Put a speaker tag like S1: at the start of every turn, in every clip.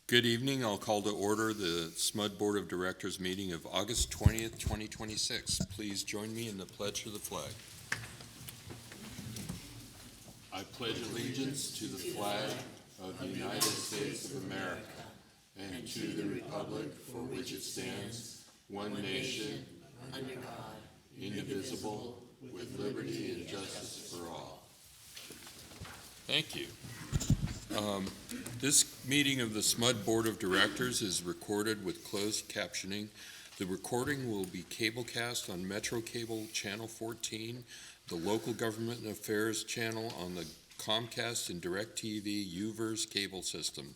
S1: Good evening. I'll call to order the SMUD Board of Directors meeting of August 20th, 2026. Please join me in the pledge of the flag. I pledge allegiance to the flag of the United States of America and to the republic for which it stands, one nation, under God, indivisible, with liberty and justice for all. Thank you. This meeting of the SMUD Board of Directors is recorded with closed captioning. The recording will be cablecast on Metro Cable Channel 14, the Local Government Affairs channel on the Comcast and DirecTV UVerse cable system.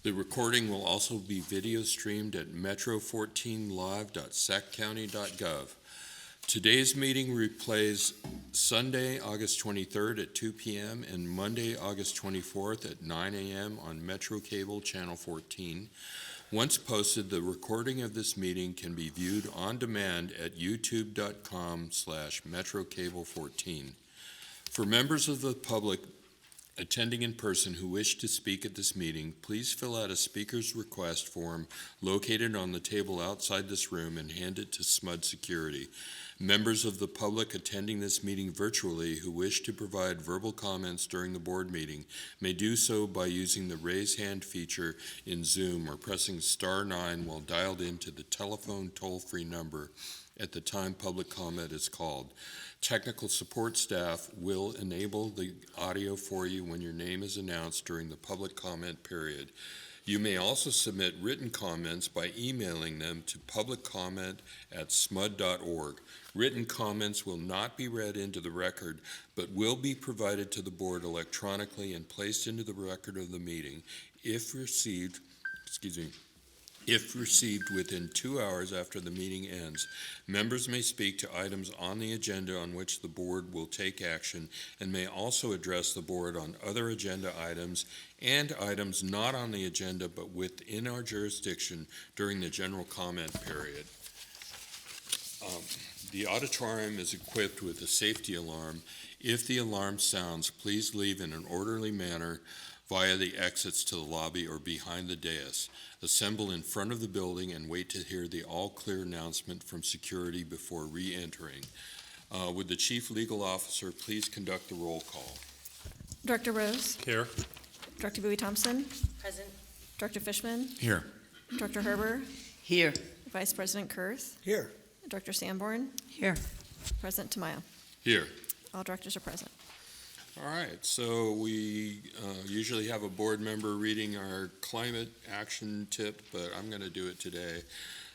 S1: The recording will also be video streamed at metro14live.saccounty.gov. Today's meeting replays Sunday, August 23rd at 2 p.m. and Monday, August 24th at 9 a.m. on Metro Cable Channel 14. Once posted, the recording of this meeting can be viewed on demand at youtube.com/metrocable14. For members of the public attending in person who wish to speak at this meeting, please fill out a speaker's request form located on the table outside this room and hand it to SMUD Security. Members of the public attending this meeting virtually who wish to provide verbal comments during the board meeting may do so by using the raise hand feature in Zoom or pressing *9 while dialed into the telephone toll-free number at the time public comment is called. Technical support staff will enable the audio for you when your name is announced during the public comment period. You may also submit written comments by emailing them to publiccomment@smud.org. Written comments will not be read into the record, but will be provided to the board electronically and placed into the record of the meeting if received within 2 hours after the meeting ends. Members may speak to items on the agenda on which the board will take action and may also address the board on other agenda items and items not on the agenda but within our jurisdiction during the general comment period. The auditorium is equipped with a safety alarm. If the alarm sounds, please leave in an orderly manner via the exits to the lobby or behind the dais. Assemble in front of the building and wait to hear the all-clear announcement from security before re-entering. Would the Chief Legal Officer please conduct the roll call?
S2: Director Rose?
S1: Here.
S2: Director Bowie-Thompson?
S3: Present.
S2: Director Fishman?
S1: Here.
S2: Director Herber?
S3: Here.
S2: Vice President Kurth?
S4: Here.
S2: Director Sanborn?
S3: Here.
S2: President Tamayo?
S1: Here.
S2: All directors are present.
S1: All right, so we usually have a board member reading our climate action tip, but I'm going to do it today.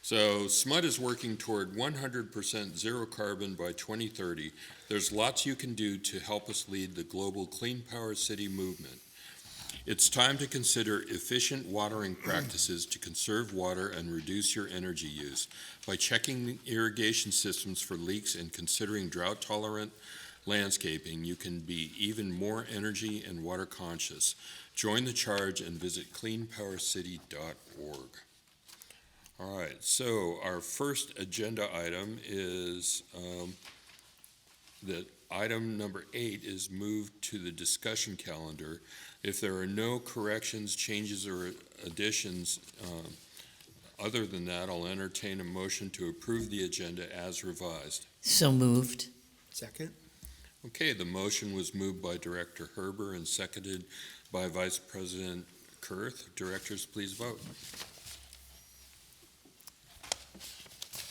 S1: So SMUD is working toward 100% zero carbon by 2030. There's lots you can do to help us lead the global Clean Power City movement. It's time to consider efficient watering practices to conserve water and reduce your energy use. By checking irrigation systems for leaks and considering drought-tolerant landscaping, you can be even more energy and water conscious. Join the charge and visit cleanpowercity.org. All right, so our first agenda item is that item number 8 is moved to the discussion calendar. If there are no corrections, changes, or additions other than that, I'll entertain a motion to approve the agenda as revised.
S3: So moved.
S4: Second.
S1: Okay, the motion was moved by Director Herber and seconded by Vice President Kurth. Directors, please vote.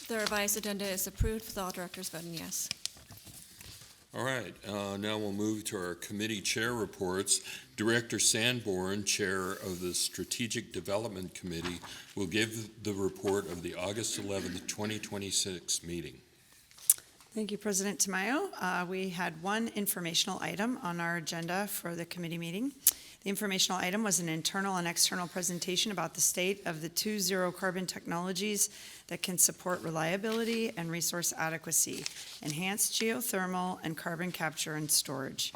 S2: The revised agenda is approved with all directors voting yes.
S1: All right, now we'll move to our committee chair reports. Director Sanborn, Chair of the Strategic Development Committee, will give the report of the August 11th, 2026 meeting.
S5: Thank you, President Tamayo. We had one informational item on our agenda for the committee meeting. The informational item was an internal and external presentation about the state of the 2 zero-carbon technologies that can support reliability and resource adequacy, enhanced geothermal, and carbon capture and storage.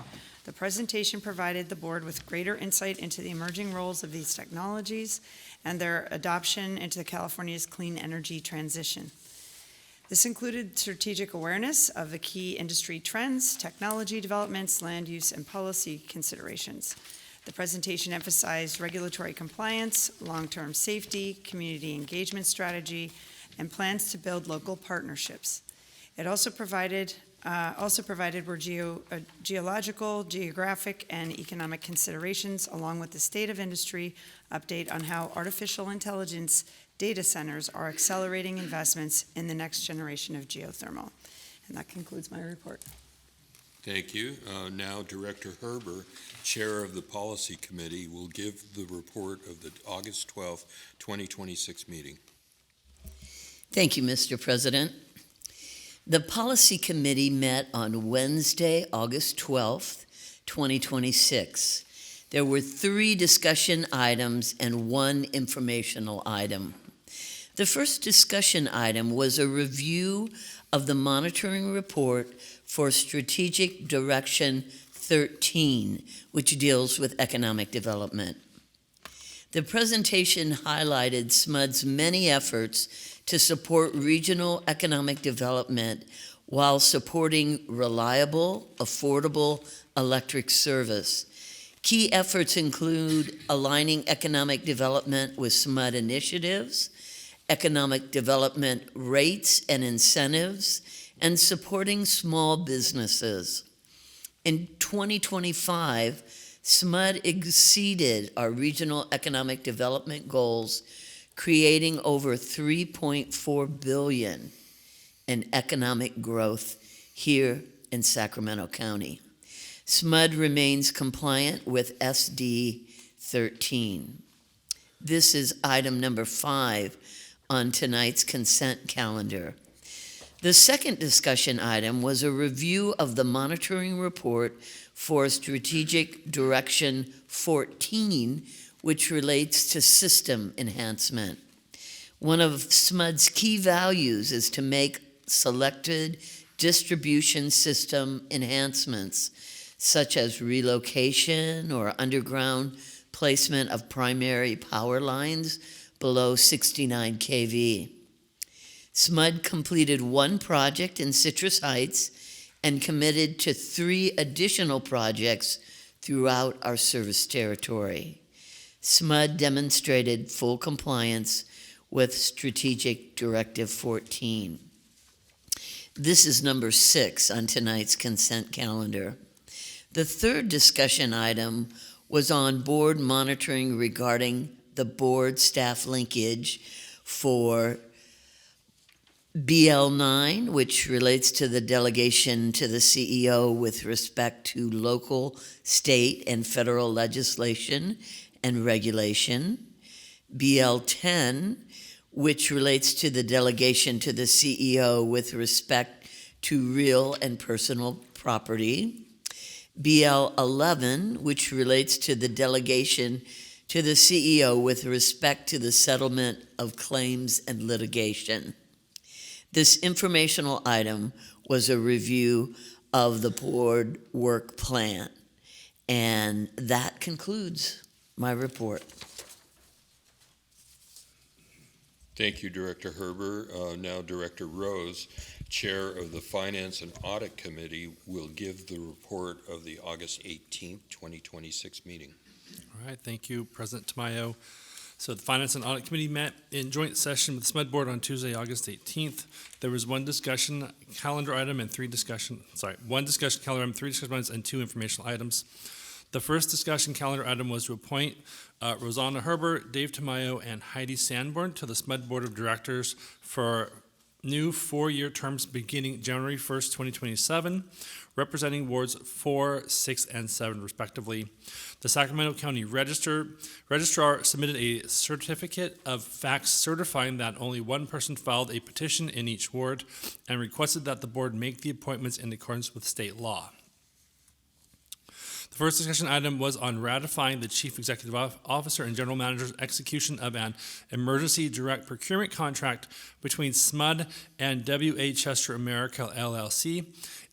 S5: The presentation provided the board with greater insight into the emerging roles of these technologies and their adoption into California's clean energy transition. This included strategic awareness of the key industry trends, technology developments, land use, and policy considerations. The presentation emphasized regulatory compliance, long-term safety, community engagement strategy, and plans to build local partnerships. It also provided were geological, geographic, and economic considerations, along with the state of industry update on how artificial intelligence data centers are accelerating investments in the next generation of geothermal. And that concludes my report.
S1: Thank you. Now Director Herber, Chair of the Policy Committee, will give the report of the August 12th, 2026 meeting.
S3: Thank you, Mr. President. The Policy Committee met on Wednesday, August 12th, 2026. There were 3 discussion items and 1 informational item. The first discussion item was a review of the monitoring report for Strategic Direction 13, which deals with economic development. The presentation highlighted SMUD's many efforts to support regional economic development while supporting reliable, affordable electric service. Key efforts include aligning economic development with SMUD initiatives, economic development rates and incentives, and supporting small businesses. In 2025, SMUD exceeded our regional economic development goals, creating over $3.4 billion in economic growth here in Sacramento County. SMUD remains compliant with SD 13. This is item number 5 on tonight's consent calendar. The second discussion item was a review of the monitoring report for Strategic Direction 14, which relates to system enhancement. One of SMUD's key values is to make selected distribution system enhancements, such as relocation or underground placement of primary power lines below 69 kV. SMUD completed 1 project in Citrus Heights and committed to 3 additional projects throughout our service territory. SMUD demonstrated full compliance with Strategic Directive 14. This is number 6 on tonight's consent calendar. The third discussion item was on board monitoring regarding the board staff linkage for BL9, which relates to the delegation to the CEO with respect to local, state, and federal legislation and regulation. BL10, which relates to the delegation to the CEO with respect to real and personal property. BL11, which relates to the delegation to the CEO with respect to the settlement of claims and litigation. This informational item was a review of the board work plan. And that concludes my report.
S1: Thank you, Director Herber. Now Director Rose, Chair of the Finance and Audit Committee, will give the report of the August 18th, 2026 meeting.
S4: All right, thank you, President Tamayo. So the Finance and Audit Committee met in joint session with the SMUD Board on Tuesday, August 18th. There was 1 discussion calendar item and 1 discussion calendar item, 3 discussion items, and 2 informational items. The first discussion calendar item was to appoint Rosanna Herbert, Dave Tamayo, and Heidi Sanborn to the SMUD Board of Directors for new 4-year terms beginning January 1st, 2027, representing wards 4, 6, and 7, respectively. The Sacramento County Registrar submitted a certificate of facts certifying that only 1 person filed a petition in each ward and requested that the board make the appointments in accordance with state law. The first discussion item was on ratifying the Chief Executive Officer and General Manager's execution of an emergency direct procurement contract between SMUD and W.A. Chester America, LLC,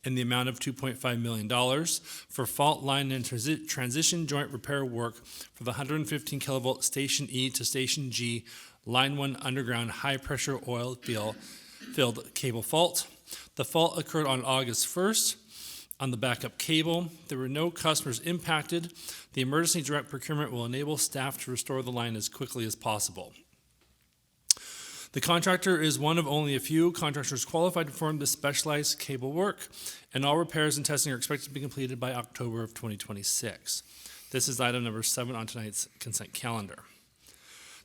S4: in the amount of $2.5 million for fault line and transition joint repair work for the 115 kilovolt Station E to Station G Line 1 underground high-pressure oil filled cable fault. The fault occurred on August 1st. on the backup cable. There were no customers impacted. The emergency direct procurement will enable staff to restore the line as quickly as possible. The contractor is one of only a few contractors qualified to perform this specialized cable work, and all repairs and testing are expected to be completed by October of 2026. This is item number 7 on tonight's consent calendar.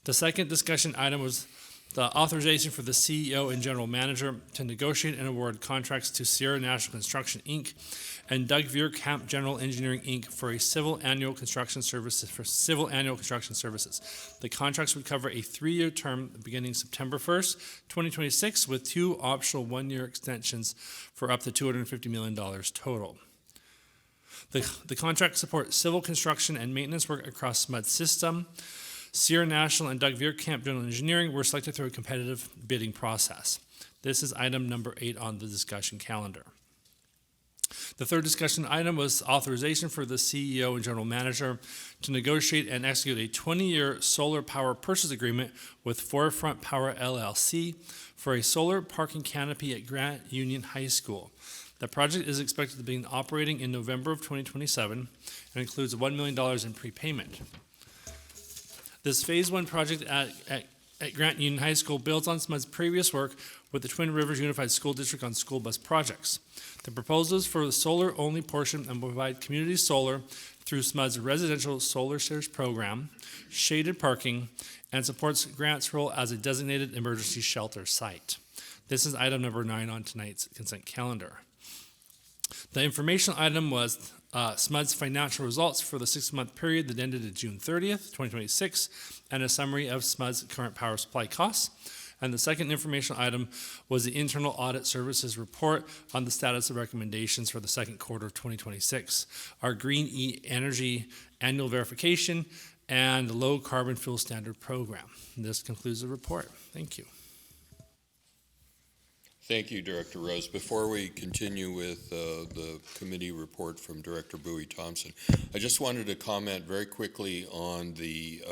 S4: The second discussion item was the authorization for the CEO and general manager to negotiate and award contracts to Sierra National Construction, Inc. and Doug Veer Camp General Engineering, Inc. for civil annual construction services. The contracts would cover a 3-year term beginning September 1st, 2026, with 2 optional 1-year extensions for up to $250 million total. The contract supports civil construction and maintenance work across SMUD system. Sierra National and Doug Veer Camp General Engineering were selected through a competitive bidding process. This is item number 8 on the discussion calendar. The third discussion item was authorization for the CEO and general manager to negotiate and execute a 20-year solar power purchase agreement with Forefront Power LLC for a solar parking canopy at Grant Union High School. The project is expected to begin operating in November of 2027 and includes $1 million in prepayment. This Phase 1 project at Grant Union High School builds on SMUD's previous work with the Twin Rivers Unified School District on school bus projects. The proposals for the solar-only portion and will provide community solar through SMUD's residential solar shares program, shaded parking, and supports Grant's role as a designated emergency shelter site. This is item number 9 on tonight's consent calendar. The informational item was SMUD's financial results for the 6-month period that ended at June 30th, 2026, and a summary of SMUD's current power supply costs. And the second informational item was the internal audit services report on the status of recommendations for the second quarter of 2026, our green energy annual verification, and the low carbon fuel standard program. And this concludes the report. Thank you.
S1: Thank you, Director Rose. Before we continue with the committee report from Director Bowie Thompson, I just wanted to comment very quickly on the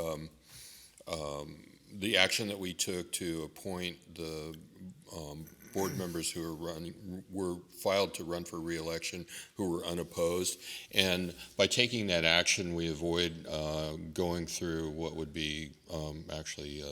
S1: action that we took to appoint the board members who were filed to run for re-election who were unopposed. And by taking that action, we avoid going through what would be actually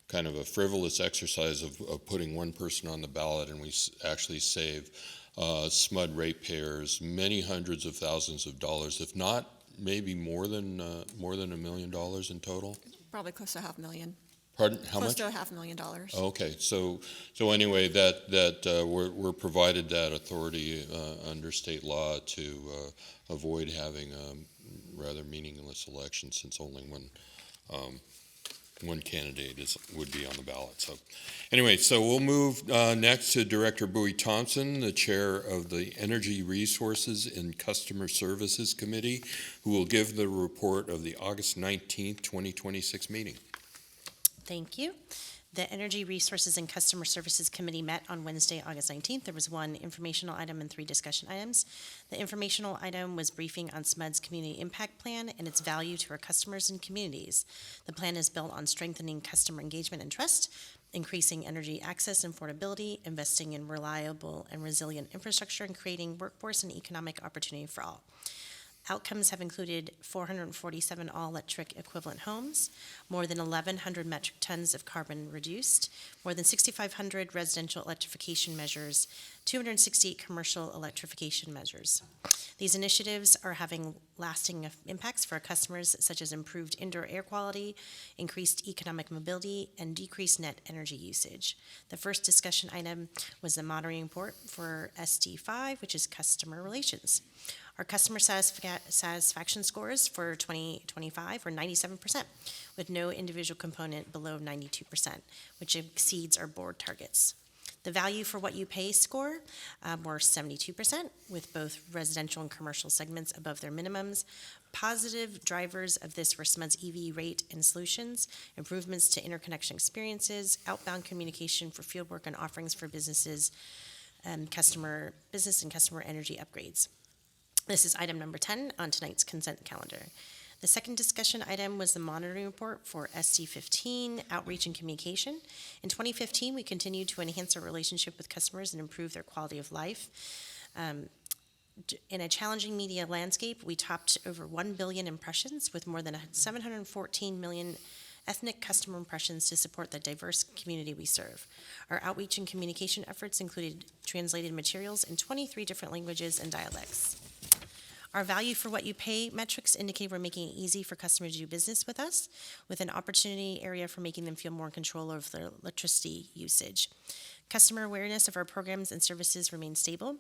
S1: kind of a frivolous exercise of putting one person on the ballot, and we actually save SMUD ratepayers many hundreds of thousands of dollars, if not maybe more than $1 million in total.
S2: Probably close to $500,000.
S1: Pardon? How
S2: Close
S1: much?
S2: to $500,000.
S1: Okay, so anyway, that we're provided that authority under state law to avoid having a rather meaningless election, since only one candidate would be on the ballot. So anyway, so we'll move next to Director Bowie Thompson, the chair of the Energy Resources and Customer Services Committee, who will give the report of the August 19th, 2026 meeting.
S6: Thank you. The Energy Resources and Customer Services Committee met on Wednesday, August 19th. There was 1 informational item and 3 discussion items. The informational item was briefing on SMUD's Community Impact Plan and its value to our customers and communities. The plan is built on strengthening customer engagement and trust, increasing energy access and affordability, investing in reliable and resilient infrastructure, and creating workforce and economic opportunity for all. Outcomes have included 447 all-electric equivalent homes, more than 1,100 metric tons of carbon reduced, more than 6,500 residential electrification measures, 268 commercial electrification measures. These initiatives are having lasting impacts for our customers, such as improved indoor air quality, increased economic mobility, and decreased net energy usage. The first discussion item was the monitoring report for SD5, which is customer relations. Our customer satisfaction scores for 2025 were 97%, with no individual component below 92%, which exceeds our board targets. The value for what you pay score were 72%, with both residential and commercial segments above their minimums. Positive drivers of this were SMUD's EV rate and solutions, improvements to interconnection experiences, outbound communication for fieldwork, and offerings for businesses and customer energy upgrades. This is item number 10 on tonight's consent calendar. The second discussion item was the monitoring report for SD15, outreach and communication. In 2015, we continued to enhance our relationship with customers and improve their quality of life. In a challenging media landscape, we topped over 1 billion impressions with more than 714 million ethnic customer impressions to support the diverse community we serve. Our outreach and communication efforts included translated materials in 23 different languages and dialects. Our value for what you pay metrics indicate we're making it easy for customers to do business with us, with an opportunity area for making them feel more in control of their electricity usage. Customer awareness of our programs and services remains stable,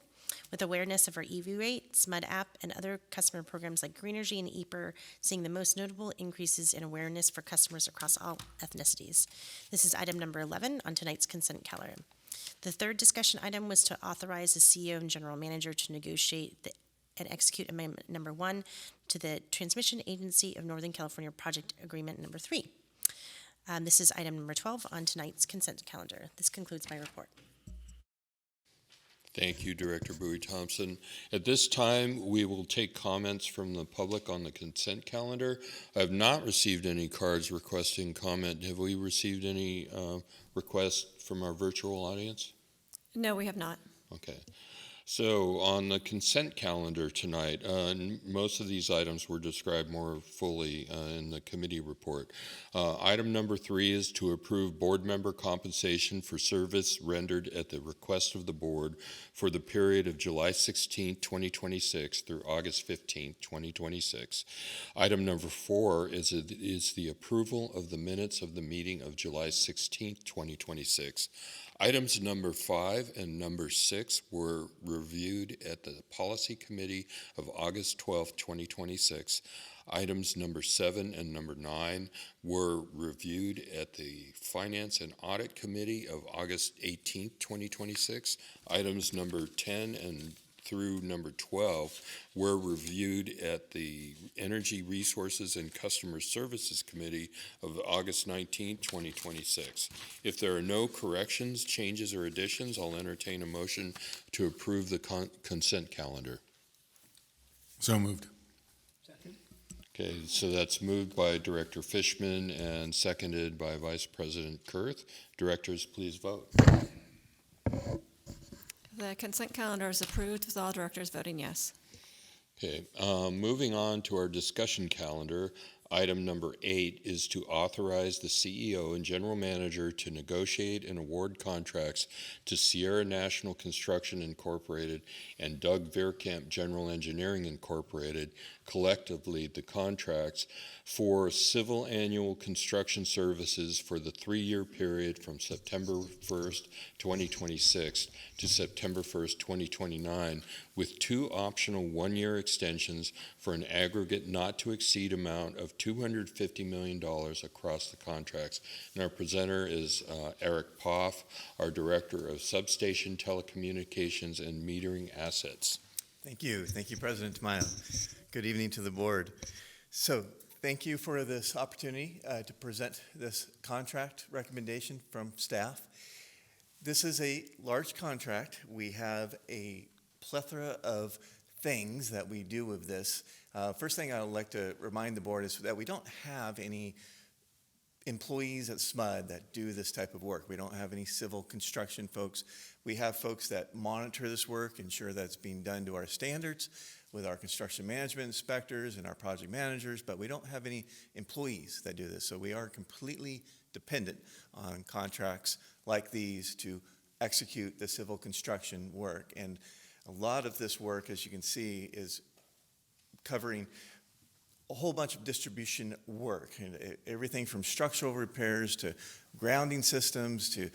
S6: with awareness of our EV rate, SMUD app, and other customer programs like Greenergy and EPR seeing the most notable increases in awareness for customers across all ethnicities. This is item number 11 on tonight's consent calendar. The third discussion item was to authorize the CEO and general manager to negotiate and execute amendment number 1 to the Transmission Agency of Northern California Project Agreement number 3. This is item number 12 on tonight's consent calendar. This concludes my report.
S1: Thank you, Director Bowie Thompson. At this time, we will take comments from the public on the consent calendar. I have not received any cards requesting comment. Have we received any requests from our virtual audience?
S2: No, we have not.
S1: Okay. So on the consent calendar tonight, most of these items were described more fully in the committee report. Item number 3 is to approve board member compensation for service rendered at the request of the board for the period of July 16, 2026 through August 15, 2026. Item number 4 is the approval of the minutes of the meeting of July 16, 2026. Items number 5 and number 6 were reviewed at the Policy Committee of August 12, 2026. Items number 7 and number 9 were reviewed at the Finance and Audit Committee of August 18, 2026. Items number 10 and through number 12 were reviewed at the Energy Resources and Customer Services Committee of August 19, 2026. If there are no corrections, changes, or additions, I'll entertain a motion to approve the consent calendar.
S7: So moved.
S1: Okay, so that's moved by Director Fishman and seconded by Vice President Kurth. Directors, please vote.
S2: The consent calendar is approved with all directors voting yes.
S1: Okay, moving on to our discussion calendar, item number 8 is to authorize the CEO and General Manager to negotiate and award contracts to Sierra National Construction Incorporated and Doug Veerkamp General Engineering Incorporated, collectively the contracts for civil annual construction services for the 3-year period from September 1st, 2026 to September 1st, 2029, with 2 optional 1-year extensions for an aggregate not to exceed amount of $250 million across the contracts. And our presenter is Eric Poff, our Director of Substation Telecommunications and Metering Assets.
S8: Thank you. Thank you, President Tamayo. Good evening to the board. So thank you for this opportunity to present this contract recommendation from staff. This is a large contract. We have a plethora of things that we do with this. First thing I would like to remind the board is that we don't have any employees at SMUD that do this type of work. We don't have any civil construction folks. We have folks that monitor this work, ensure that it's being done to our standards with our construction management inspectors and our project managers, but we don't have any employees that do this. So we are completely dependent on contracts like these to execute the civil construction work. And a lot of this work, as you can see, is covering a whole bunch of distribution work, everything from structural repairs to grounding systems to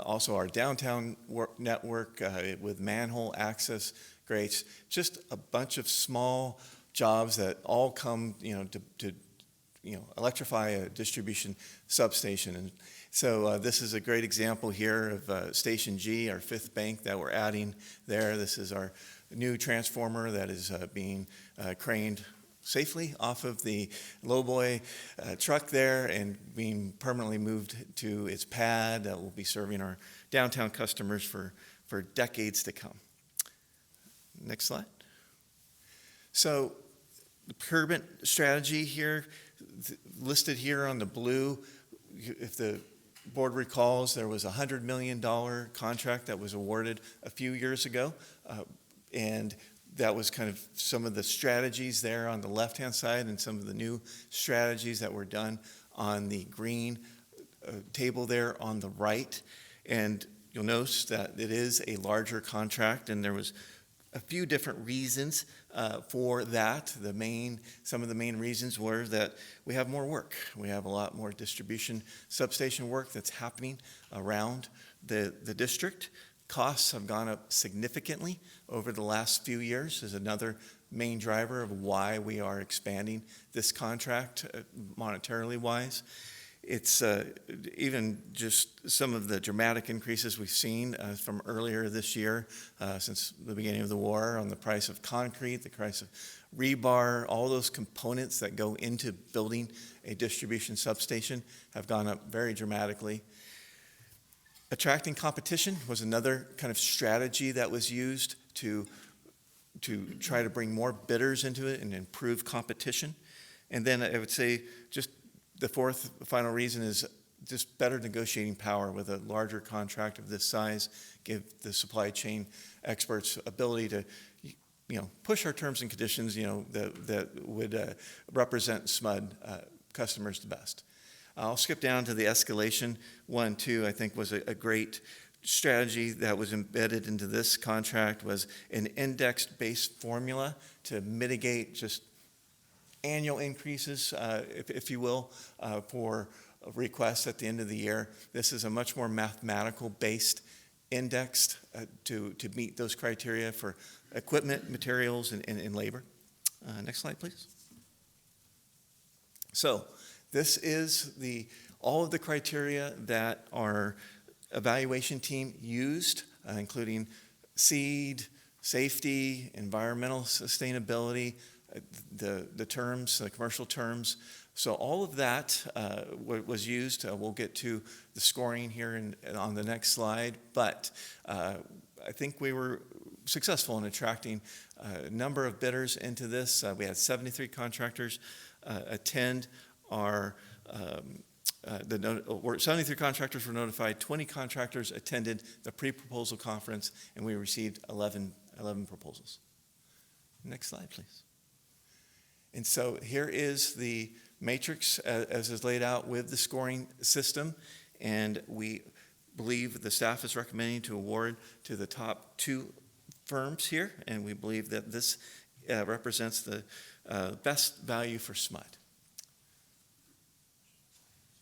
S8: also our downtown network with manhole access grates, just a bunch of small jobs that all come, to electrify a distribution substation. And so this is a great example here of Station G, our 5th bank that we're adding there. This is our new transformer that is being craned safely off of the lowboy truck there and being permanently moved to its pad that will be serving our downtown customers for decades to come. Next slide. So the procurement strategy here, listed here on the blue, if the board recalls, there was a $100 million contract that was awarded a few years ago, and that was kind of some of the strategies there on the left-hand side and some of the new strategies that were done on the green table there on the right. And you'll notice that it is a larger contract, and there was a few different reasons for that. Some of the main reasons were that we have more work. We have a lot more distribution substation work that's happening around the district. Costs have gone up significantly over the last few years is another main driver of why we are expanding this contract monetarily wise. It's even just some of the dramatic increases we've seen from earlier this year, since the beginning of the war, on the price of concrete, the price of rebar, all those components that go into building a distribution substation have gone up very dramatically. Attracting competition was another kind of strategy that was used to try to bring more bidders into it and improve competition. And then I would say just the fourth final reason is just better negotiating power with a larger contract of this size, give the supply chain experts ability to, push our terms and conditions, that would represent SMUD customers the best. I'll skip down to the escalation one, too. I think was a great strategy that was embedded into this contract was an indexed-based formula to mitigate just annual increases, if you will, for requests at the end of the year. This is a much more mathematical-based indexed to meet those criteria for equipment, materials, and labor. Next slide, please. So this is all of the criteria that our evaluation team used, including SEED, safety, environmental sustainability, the terms, the commercial terms. So all of that was used. We'll get to the scoring here on the next slide, but I think we were successful in attracting a number of bidders into this. We had 73 contractors attend our 73 contractors were notified, 20 contractors attended the pre-proposal conference, and we received 11 proposals. Next slide, please. And so here is the matrix as is laid out with the scoring system, and we believe the staff is recommending to award to the top 2 firms here, and we believe that this represents the best value for SMUD.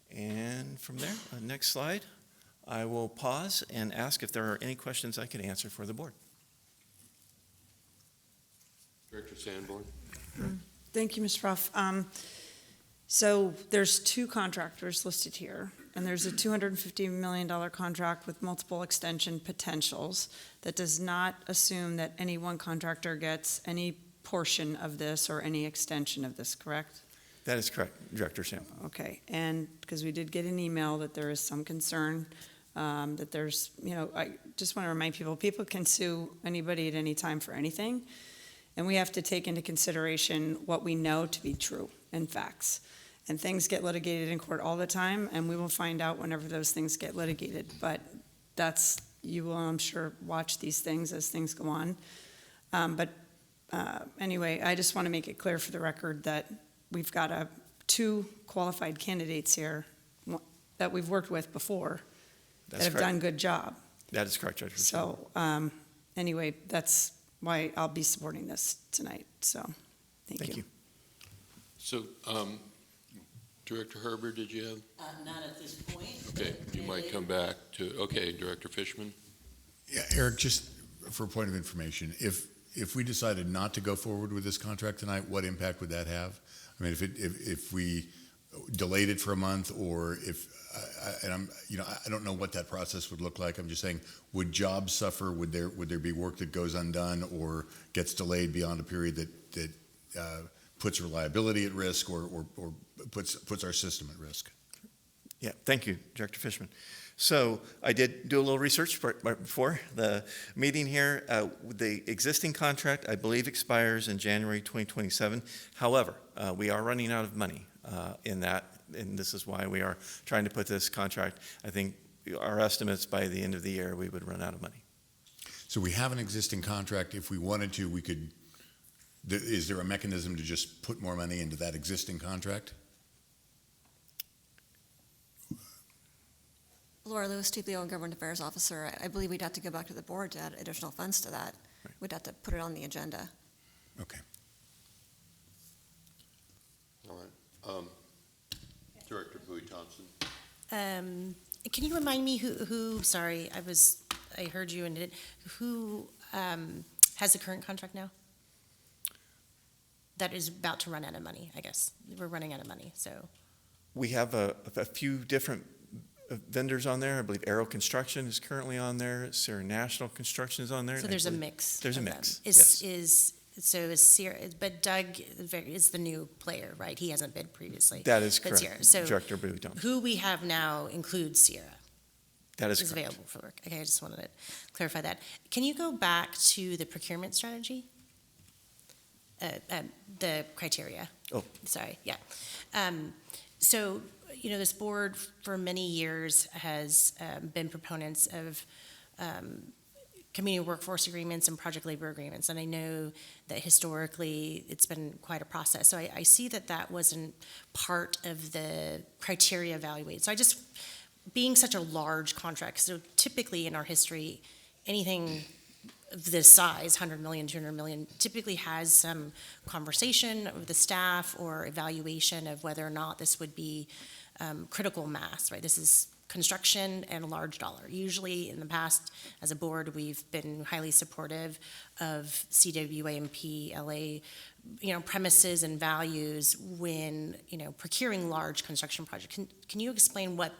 S8: And from there, next slide, I will pause and ask if there are any questions I can answer for the board.
S1: Director Sanborn?
S5: Thank you, Mr. Ruff. So there's 2 contractors listed here, and there's a $250 million contract with multiple extension potentials that does not assume that any one contractor gets any portion of this or any extension of this, correct?
S8: That is correct, Director Sam.
S5: Okay, and because we did get an email that there is some concern that there's, I just want to remind people can sue anybody at any time for anything, and we have to take into consideration what we know to be true and facts. And things get litigated in court all the time, and we will find out whenever those things get litigated. But you will, I'm sure, watch these things as things go on. Anyway, I just want to make it clear for the record that we've got 2 qualified candidates here that we've worked with before that have done a good job.
S8: That is correct, Judge.
S5: So anyway, that's why I'll be supporting this tonight. So thank you.
S1: So, Director Herbert, did you have?
S3: Not at this point.
S1: Okay, you might come back to, Director Fishman?
S7: Yeah, Eric, just for a point of information, if we decided not to go forward with this contract tonight, what impact would that have? I mean, if we delayed it for a month, or I don't know what that process would look like. I'm just saying, would jobs suffer? Would there be work that goes undone or gets delayed beyond a period that puts reliability at risk or puts our system at risk?
S8: Yeah, thank you, Director Fishman. So I did do a little research before the meeting here. The existing contract, I believe, expires in January 2027. However, we are running out of money in that, and this is why we are trying to put this contract. I think our estimates by the end of the year, we would run out of money.
S7: So we have an existing contract. If we wanted to, we could Is there a mechanism to just put more money into that existing contract?
S2: Laura Lewis, Chief Legal and Government Affairs Officer. I believe we'd have to go back to the board to add additional funds to that.
S8: Right.
S2: We'd have to put it on the agenda.
S7: Okay.
S1: All right. Director Bowie Thompson.
S6: Can you remind me sorry, I heard you and who has the current contract now? That is about to run out of money, I guess. We're running out of money, so.
S8: We have a few different vendors on there. I believe Aero Construction is currently on there. Sierra National Construction is on there.
S6: So there's a mix.
S8: There's a
S6: of them.
S8: mix,
S6: Is
S8: yes.
S6: Sierra, but Doug is the new player, right? He hasn't bid previously.
S8: That is
S6: But
S8: correct.
S6: Sierra. So
S8: Director Bowie Thompson.
S6: who we have now includes Sierra.
S8: That is
S6: Is
S8: correct.
S6: available for work. Okay, I just wanted to clarify that. Can you go back to the procurement strategy? The criteria.
S8: Oh.
S6: Sorry, yeah. So, this board for many years has been proponents of community workforce agreements and project labor agreements. And I know that historically it's been quite a process. So I see that wasn't part of the criteria evaluated. So being such a large contract, so typically in our history, anything of this size, 100 million, 200 million, typically has some conversation with the staff or evaluation of whether or not this would be critical mass, right? This is construction and a large dollar. Usually in the past, as a board, we've been highly supportive of CWAMP, LA, premises and values when, procuring large construction projects. Can you explain what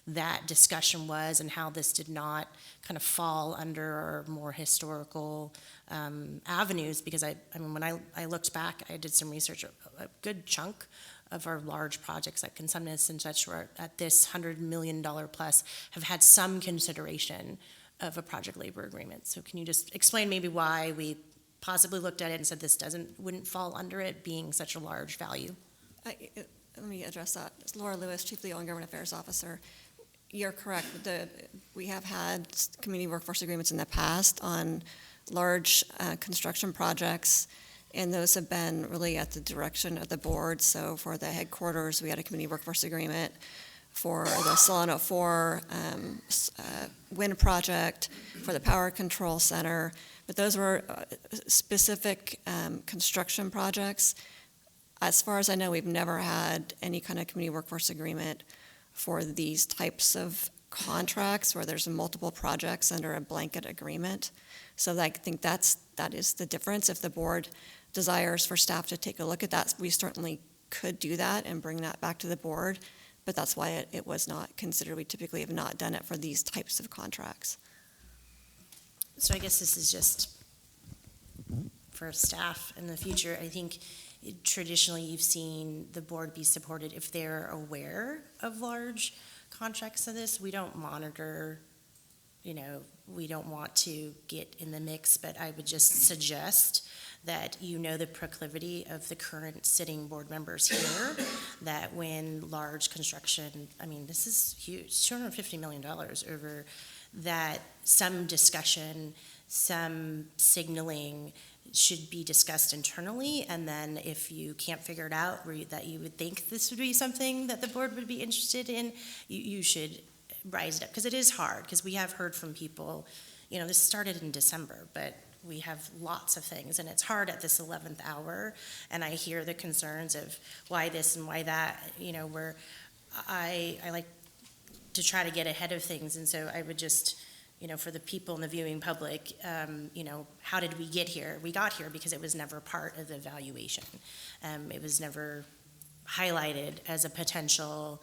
S6: that discussion was and how this did not kind of fall under our more historical avenues? Because when I looked back, I did some research, a good chunk of our large projects like Consumnes and such were at this $100 million plus have had some consideration of a project labor agreement. So can you just explain maybe why we possibly looked at it and said this wouldn't fall under it being such a large value?
S2: Let me address that. It's Laura Lewis, Chief Legal and Government Affairs Officer. You're correct. We have had community workforce agreements in the past on large construction projects, and those have been really at the direction of the board. So for the headquarters, we had a community workforce agreement. For the Solano 4 wind project, for the power control center, but those were specific construction projects. As far as I know, we've never had any kind of community workforce agreement for these types of contracts where there's multiple projects under a blanket agreement. So I think that is the difference. If the board desires for staff to take a look at that, we certainly could do that and bring that back to the board, but that's why it was not considered. We typically have not done it for these types of contracts.
S6: So I guess this is just for staff in the future. I think traditionally you've seen the board be supported if they're aware of large contracts of this. We don't monitor, we don't want to get in the mix, but I would just suggest that the proclivity of the current sitting board members here, that when large construction, this is huge, $250 million over, that some discussion, some signaling should be discussed internally, and then if you can't figure it out, that you would think this would be something that the board would be interested in, you should rise it up, because it is hard, because we have heard from people, this started in December, but we have lots of things, and it's hard at this 11th hour, and I hear the concerns of why this and why that, where I like to try to get ahead of things, and so I would just, for the people in the viewing public, how did we get here? We got here because it was never part of the evaluation. It was never highlighted as a potential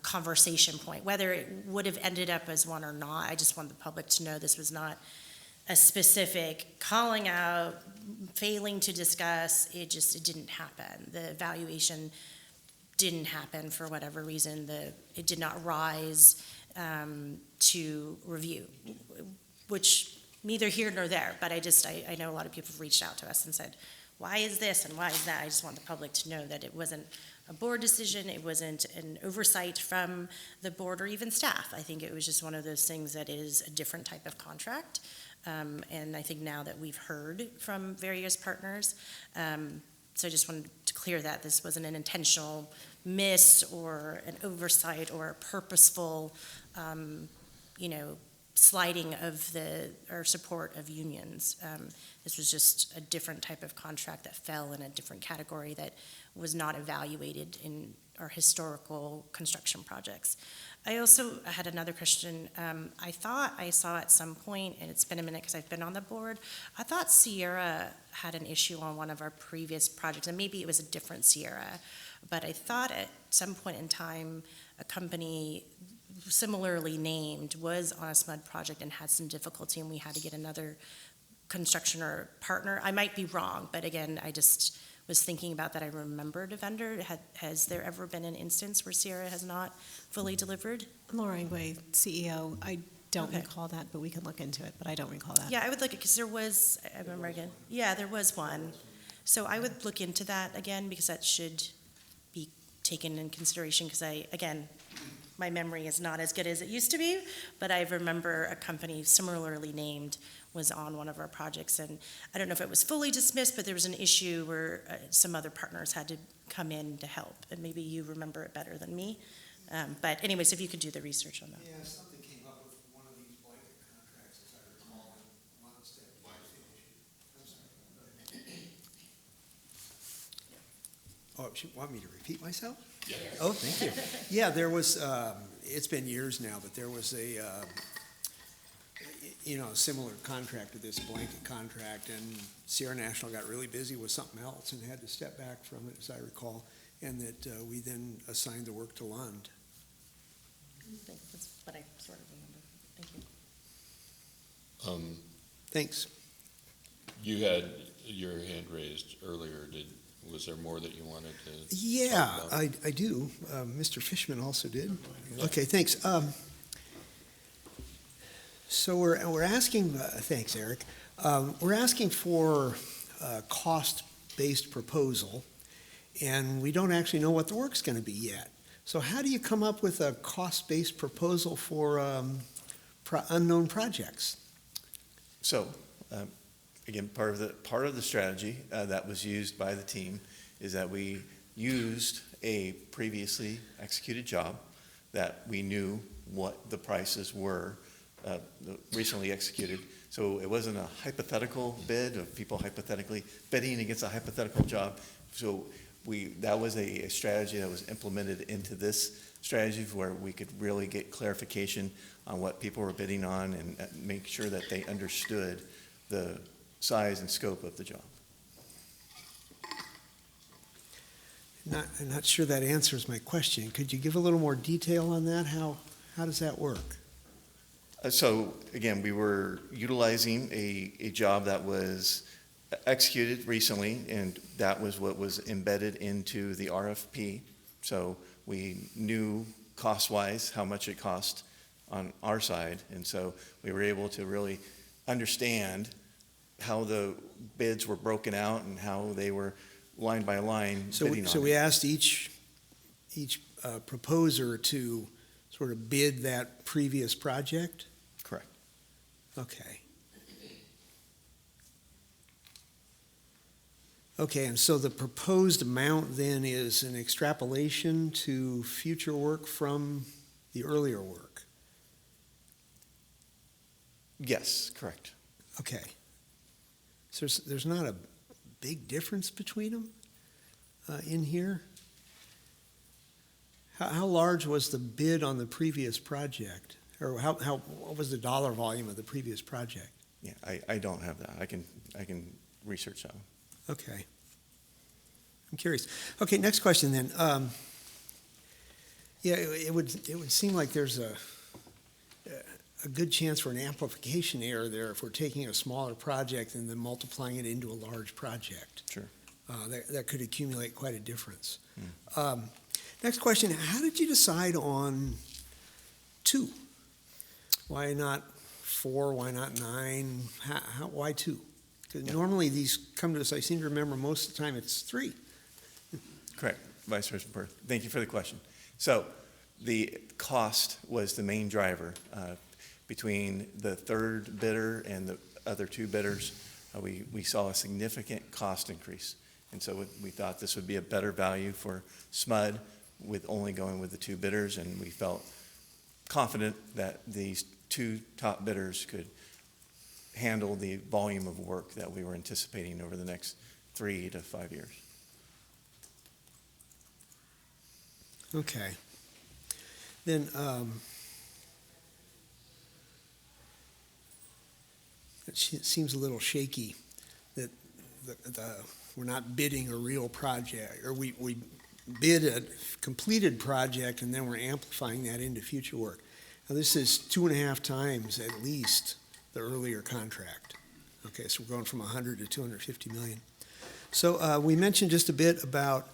S6: conversation point. Whether it would have ended up as one or not, I just want the public to know this was not a specific calling out, failing to discuss. It didn't happen. The evaluation didn't happen for whatever reason. It did not rise to review, which neither here nor there, but I know a lot of people have reached out to us and said, why is this and why is that? I just want the public to know that it wasn't a board decision. It wasn't an oversight from the board or even staff. I think it was just one of those things that is a different type of contract. And I think now that we've heard from various partners, so I just wanted to clear that this wasn't an intentional miss or an oversight or a purposeful, sliding of or support of unions. This was just a different type of contract that fell in a different category that was not evaluated in our historical construction projects. I also had another question. I thought I saw at some point, and it's been a minute because I've been on the board, I thought Sierra had an issue on one of our previous projects, and maybe it was a different Sierra, but I thought at some point in time, a company similarly named was on a SMUD project and had some difficulty, and we had to get another construction or partner. I might be wrong, but again, I just was thinking about that. I remembered a vendor. Has there ever been an instance where Sierra has not fully delivered?
S9: Laura Ingwe, CEO. I don't
S6: Okay.
S9: recall that, but we can look into it, but I don't recall that.
S6: Yeah, I would look at, because there was, I remember again. Yeah, there was one. So I would look into that again, because that should be taken in consideration, because again, my memory is not as good as it used to be, but I remember a company similarly named was on one of our projects, and I don't know if it was fully dismissed, but there was an issue where some other partners had to come in to help, and maybe you remember it better than me. But anyways, if you could do the research on that.
S10: Yeah, something came up with one of these blanket contracts, as I recall, in one step. I'm sorry. Oh, you want me to repeat myself?
S1: Yeah.
S10: Oh, thank you. Yeah, there was, it's been years now, but there was a, similar contract to this blanket contract, and Sierra National got really busy with something else and had to step back from it, as I recall, and that we then assigned the work to Lund.
S6: That's what I sort of remember. Thank you.
S10: Thanks.
S1: You had your hand raised earlier. Was there more that you wanted to?
S10: Yeah,
S1: talk about?
S10: I do. Mr. Fishman also did. Okay, thanks. So we're asking, thanks, Eric. We're asking for a cost-based proposal, and we don't actually know what the work's going to be yet. So how do you come up with a cost-based proposal for unknown projects?
S8: So, again, part of the strategy that was used by the team is that we used a previously executed job that we knew what the prices were recently executed. So it wasn't a hypothetical bid of people hypothetically bidding against a hypothetical job. So that was a strategy that was implemented into this strategy where we could really get clarification on what people were bidding on and make sure that they understood the size and scope of the job.
S10: I'm not sure that answers my question. Could you give a little more detail on that? How does that work?
S8: So again, we were utilizing a job that was executed recently, and that was what was embedded into the RFP. So we knew cost-wise how much it cost on our side, and so we were able to really understand how the bids were broken out and how they were line by line bidding on
S10: So we
S8: it.
S10: asked each proposer to sort of bid that previous project?
S8: Correct.
S10: Okay. Okay, and so the proposed amount then is an extrapolation to future work from the earlier work?
S8: Yes, correct.
S10: Okay. So there's not a big difference between them in here? How large was the bid on the previous project? Or what was the dollar volume of the previous project?
S8: Yeah, I don't have that. I can research that one.
S10: Okay. I'm curious. Okay, next question then. Yeah, it would seem like there's a good chance for an amplification error there if we're taking a smaller project and then multiplying it into a large project.
S8: Sure.
S10: That could accumulate quite a difference. Next question, how did you decide on 2? Why not 4? Why not 9? Why 2? Because normally these come to us, I seem to remember most of the time it's 3.
S8: Correct. Vice President Burr, thank you for the question. So the cost was the main driver. Between the third bidder and the other two bidders, we saw a significant cost increase. And so we thought this would be a better value for SMUD with only going with the two bidders, and we felt confident that these two top bidders could handle the volume of work that we were anticipating over the next 3 to 5 years.
S10: Okay. Then, it seems a little shaky that we're not bidding a real project, or we bid a completed project and then we're amplifying that into future work. Now, this is 2.5 times at least the earlier contract. Okay, so we're going from 100 to 250 million. So we mentioned just a bit about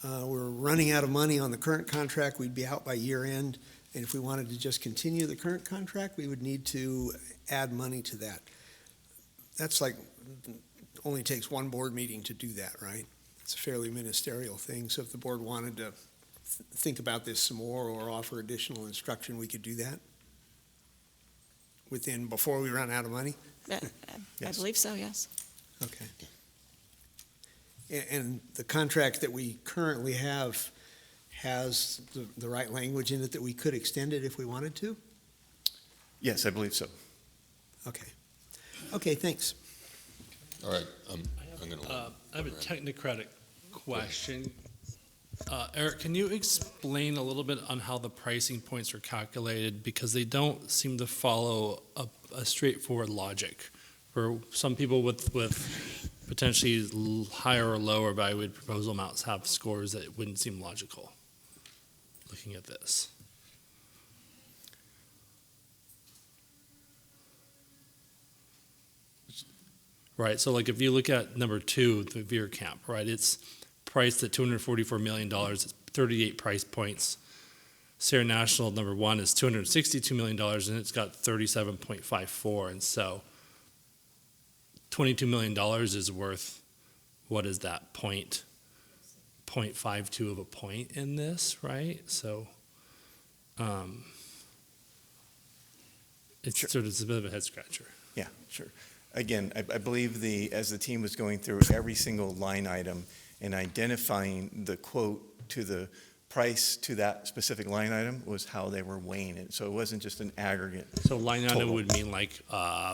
S10: we're running out of money on the current contract. We'd be out by year end. And if we wanted to just continue the current contract, we would need to add money to that. That's like, only takes one board meeting to do that, right? It's a fairly ministerial thing. So if the board wanted to think about this some more or offer additional instruction, we could do that before we run out of money?
S2: I
S8: Yes.
S2: believe so, yes.
S10: Okay. And the contract that we currently have has the right language in it that we could extend it if we wanted to?
S8: Yes, I believe so.
S10: Okay. Okay, thanks.
S1: All right, I'm going to.
S4: I have a technocratic question. Eric, can you explain a little bit on how the pricing points are calculated? Because they don't seem to follow a straightforward logic. For some people with potentially higher or lower valued proposal amounts have scores that wouldn't seem logical, looking at this. Right, so like if you look at number 2, the Veer Camp, right, it's priced at $244 million, it's 38 price points. Sierra National, number 1, is $262 million, and it's got 37.54, and so $22 million is worth, what is that, 0.52 of a point in this, right? So it's
S8: Sure.
S4: sort of it's a bit of a head scratcher.
S8: Yeah, sure. Again, I believe as the team was going through every single line item and identifying the quote to the price to that specific line item was how they were weighing it. So it wasn't just an aggregate.
S4: So line item
S8: Total.
S4: would mean like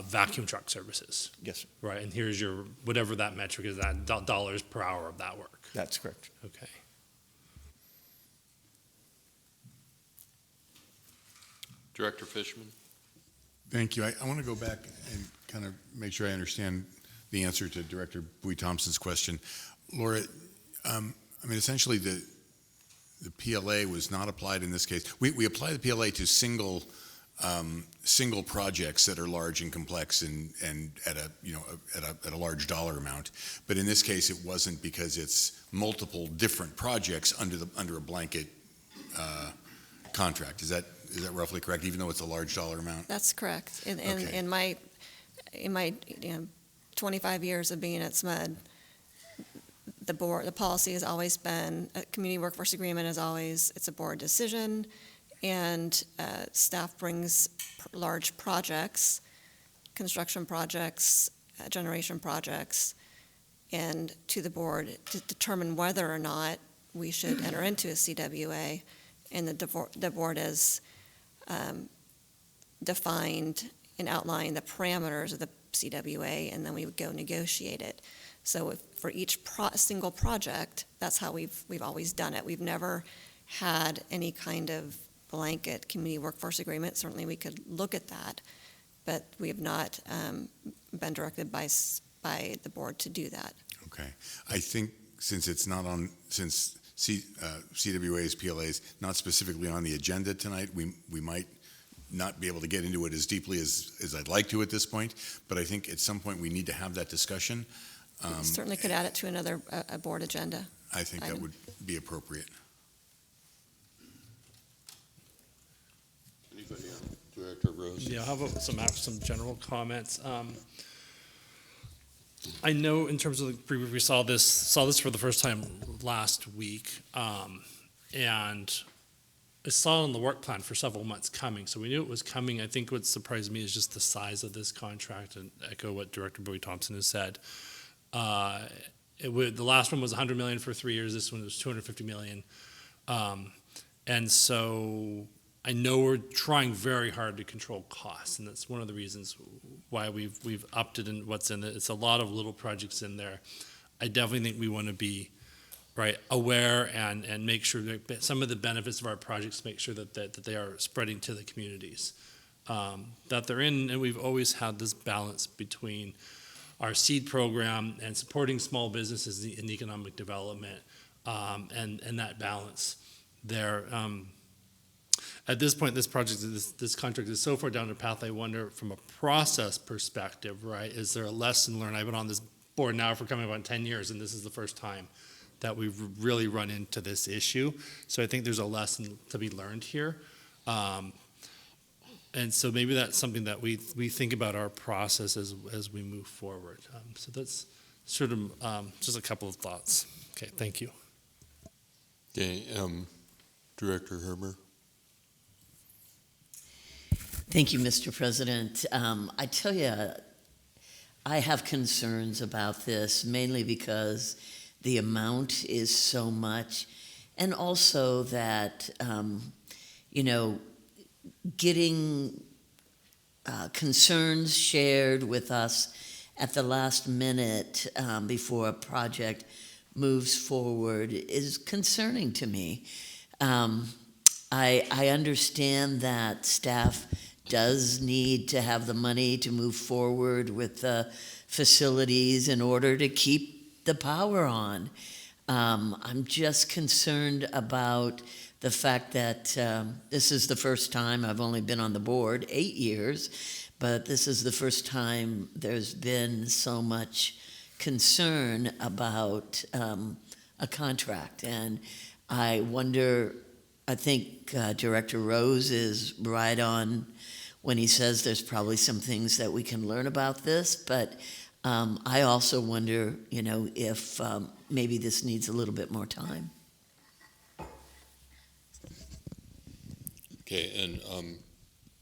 S4: vacuum truck services,
S8: Yes, sir.
S4: right? And here's your, whatever that metric is, that dollars per hour of that work.
S8: That's correct.
S4: Okay.
S1: Director Fishman?
S7: Thank you. I want to go back and kind of make sure I understand the answer to Director Bowie Thompson's question. Laura, I mean, essentially the PLA was not applied in this case. We apply the PLA to single projects that are large and complex and at a large dollar amount. But in this case, it wasn't, because it's multiple different projects under a blanket contract. Is that roughly correct, even though it's a large dollar amount?
S2: That's correct.
S7: Okay.
S2: In my 25 years of being at SMUD, the policy has always been, a community workforce agreement is always, it's a board decision, and staff brings large projects, construction projects, generation projects, and to the board to determine whether or not we should enter into a CWA, and the board has defined and outlined the parameters of the CWA, and then we would go negotiate it. So for each single project, that's how we've always done it. We've never had any kind of blanket community workforce agreement. Certainly we could look at that, but we have not been directed by the board to do that.
S7: Okay. I think since CWA's, PLA's not specifically on the agenda tonight, we might not be able to get into it as deeply as I'd like to at this point, but I think at some point we need to have that discussion.
S2: We certainly could add it to another a board agenda.
S7: I think that
S2: item.
S7: would be appropriate.
S1: Anybody else? Director Rose?
S4: Yeah, how about some general comments? I know in terms of we saw this for the first time last week, and I saw it on the work plan for several months coming, so we knew it was coming. I think what surprised me is just the size of this contract, and echo what Director Bowie Thompson has said. The last one was $100 million for 3 years. This one was $250 million, and so I know we're trying very hard to control costs, and that's one of the reasons why we've upped it in what's in it. It's a lot of little projects in there. I definitely think we want to be aware and make sure that some of the benefits of our projects, make sure that they are spreading to the communities that they're in. And we've always had this balance between our SEED program and supporting small businesses in economic development, and that balance there. At this point, this contract is so far down the path, I wonder from a process perspective, is there a lesson learned? I've been on this board now for coming about 10 years, and this is the first time that we've really run into this issue. So I think there's a lesson to be learned here. And so maybe that's something that we think about our process as we move forward. So that's sort of just a couple of thoughts. Okay, thank you.
S1: Okay, Director Herber.
S3: Thank you, Mr. President. I tell you, I have concerns about this, mainly because the amount is so much, and also that, getting concerns shared with us at the last minute before a project moves forward is concerning to me. I understand that staff does need to have the money to move forward with the facilities in order to keep the power on. I'm just concerned about the fact that this is the first time, I've only been on the board 8 years, but this is the first time there's been so much concern about a contract. And I wonder, I think Director Rose is right on when he says there's probably some things that we can learn about this, but I also wonder, if maybe this needs a little bit more time.
S1: Okay, and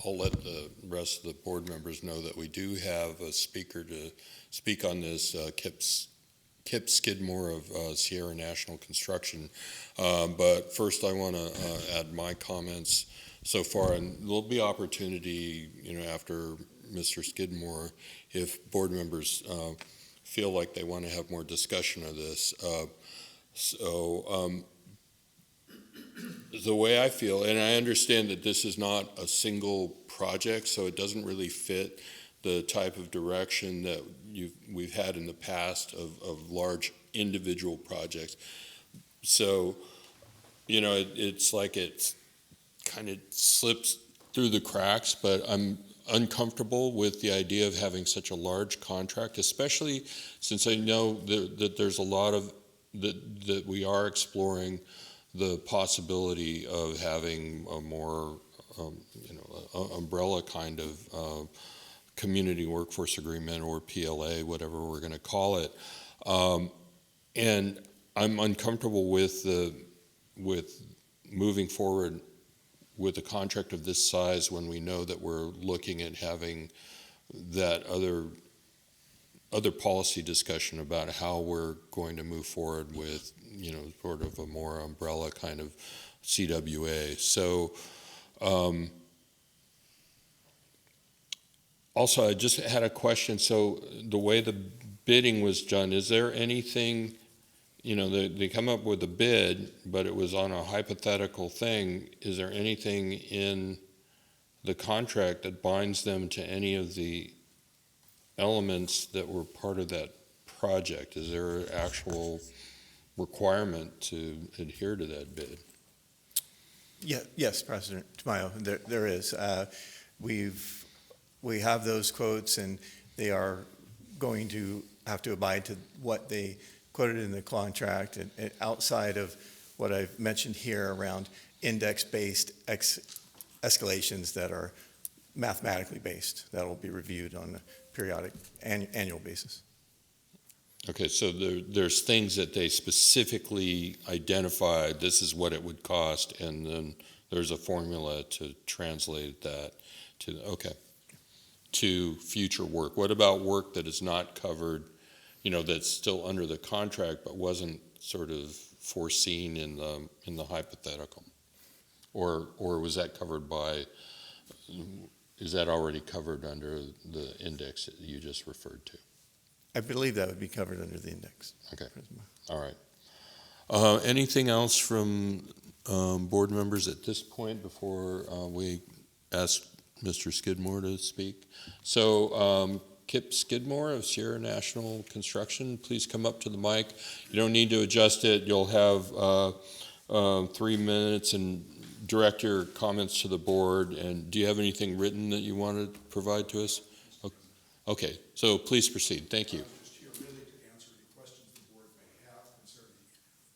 S1: I'll let the rest of the board members know that we do have a speaker to speak on this, Kip Skidmore of Sierra National Construction. But first I want to add my comments so far, and there'll be opportunity, after Mr. Skidmore, if board members feel like they want to have more discussion of this. The way I feel, and I understand that this is not a single project, so it doesn't really fit the type of direction that we've had in the past of large individual projects. So, it's like it kind of slips through the cracks, but I'm uncomfortable with the idea of having such a large contract, especially since I know that there's a lot of that we are exploring the possibility of having a more umbrella kind of community workforce agreement, or PLA, whatever we're going to call it, and I'm uncomfortable with moving forward with a contract of this size when we know that we're looking at having that other policy discussion about how we're going to move forward with, sort of a more umbrella kind of CWA. So, also, I just had a question. So the way the bidding was done, is there anything, they come up with a bid, but it was on a hypothetical thing. Is there anything in the contract that binds them to any of the elements that were part of that project? Is there an actual requirement to adhere to that bid?
S8: Yeah, yes, President Tamayo, there is. We have those quotes, and they are going to have to abide to what they quoted in the contract, and outside of what I've mentioned here around index-based escalations that are mathematically based, that will be reviewed on a periodic annual basis.
S1: Okay, so there's things that they specifically identified, this is what it would cost, and then there's a formula to translate that to future work. What about work that is not covered, that's still under the contract but wasn't sort of foreseen in the hypothetical? Or was that covered is that already covered under the index that you just referred to?
S8: I believe that would be covered under the index.
S1: Okay. All right. Anything else from board members at this point before we ask Mr. Skidmore to speak? So Kip Skidmore of Sierra National Construction, please come up to the mic. You don't need to adjust it. You'll have 3 minutes and direct your comments to the board. And do you have anything written that you want to provide to us? Okay, so please proceed. Thank you.
S11: I'm just here really to answer any questions the board may have concerning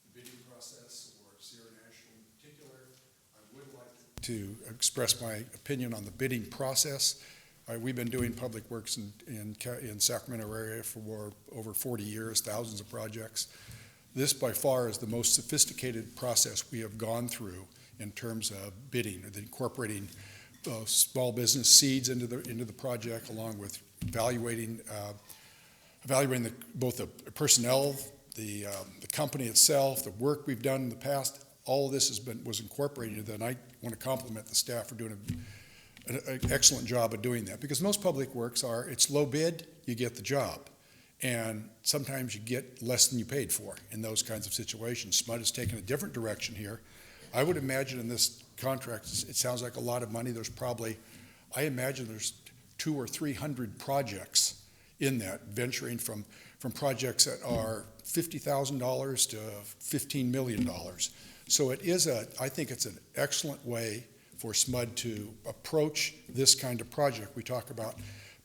S11: the bidding process or Sierra National in particular. I would like to express my opinion on the bidding process. We've been doing public works in Sacramento area for over 40 years, thousands of projects. This by far is the most sophisticated process we have gone through in terms of bidding, incorporating small business seeds into the project, along with evaluating both the personnel, the company itself, the work we've done in the past. All of this was incorporated into that, and I want to compliment the staff for doing an excellent job of doing that. Because most public works it's low bid, you get the job. And sometimes you get less than you paid for in those kinds of situations. SMUD has taken a different direction here. I would imagine in this contract, it sounds like a lot of money. I imagine there's 200 or 300 projects in that, venturing from projects that are $50,000 to $15 million. So I think it's an excellent way for SMUD to approach this kind of project. We talk about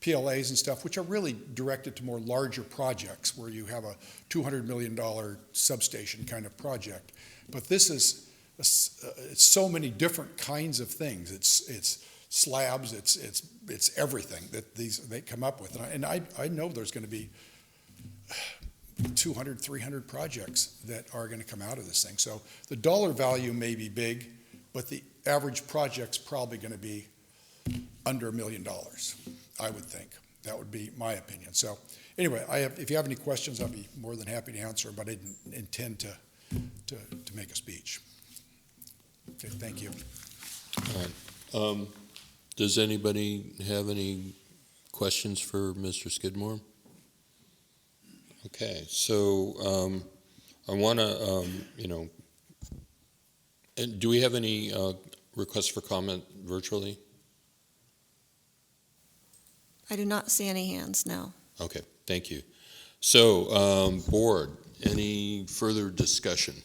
S11: PLAs and stuff, which are really directed to more larger projects where you have a $200 million substation kind of project. But this is it's so many different kinds of things. It's slabs, it's everything that they come up with. And I know there's going to be 200, 300 projects that are going to come out of this thing. So the dollar value may be big, but the average project's probably going to be under $1 million, I would think. That would be my opinion. So anyway, if you have any questions, I'd be more than happy to answer, but I didn't intend to make a speech. Okay, thank you.
S1: All right. Does anybody have any questions for Mr. Skidmore? Okay, so I want to, and do we have any requests for comment virtually?
S2: I do not see any hands, no.
S1: Okay, thank you. So, board, any further discussion?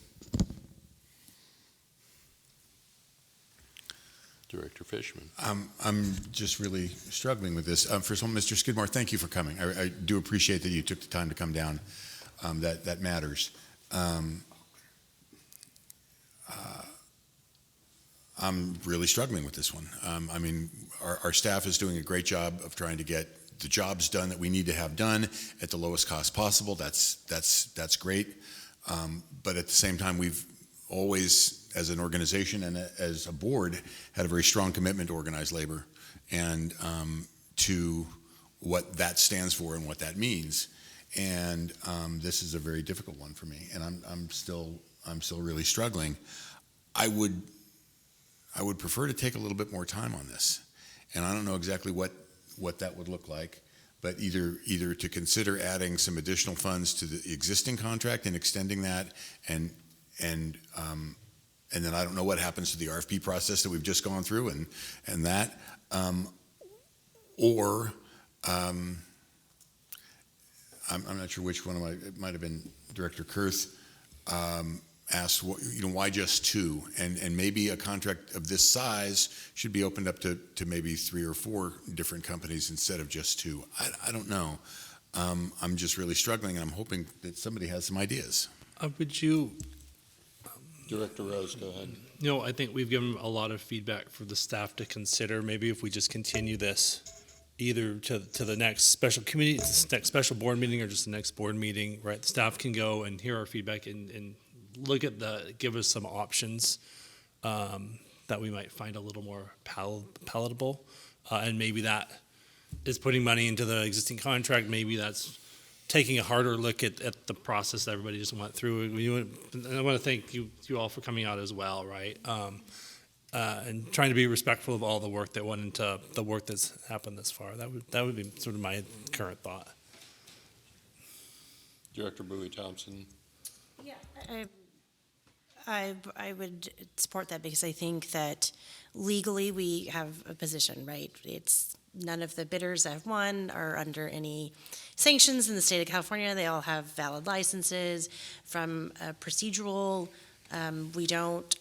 S1: Director Fishman.
S7: I'm just really struggling with this. First of all, Mr. Skidmore, thank you for coming. I do appreciate that you took the time to come down. That matters. I'm really struggling with this one. I mean, our staff is doing a great job of trying to get the jobs done that we need to have done at the lowest cost possible. That's great. But at the same time, we've always, as an organization and as a board, had a very strong commitment to organized labor and to what that stands for and what that means. And this is a very difficult one for me, and I'm still really struggling. I would prefer to take a little bit more time on this, and I don't know exactly what that would look like, but either to consider adding some additional funds to the existing contract and extending that, and then I don't know what happens to the RFP process that we've just gone through and that, or I'm not sure which one it might have been Director Kurth asked, why just two? And maybe a contract of this size should be opened up to maybe 3 or 4 different companies instead of just 2. I don't know. I'm just really struggling, and I'm hoping that somebody has some ideas.
S4: Would you?
S1: Director Rose, go ahead.
S4: I think we've given a lot of feedback for the staff to consider. Maybe if we just continue this either to the next special committee, next special board meeting, or just the next board meeting, right? The staff can go and hear our feedback and look at give us some options that we might find a little more palatable. And maybe that is putting money into the existing contract. Maybe that's taking a harder look at the process that everybody just went through. I want to thank you all for coming out as well, right? And trying to be respectful of all the work that went into the work that's happened this far. That would be sort of my current thought.
S1: Director Bowie Thompson.
S6: Yeah, I would support that because I think that legally we have a position, right? It's none of the bidders that have won are under any sanctions in the state of California. They all have valid licenses. From a procedural, we don't,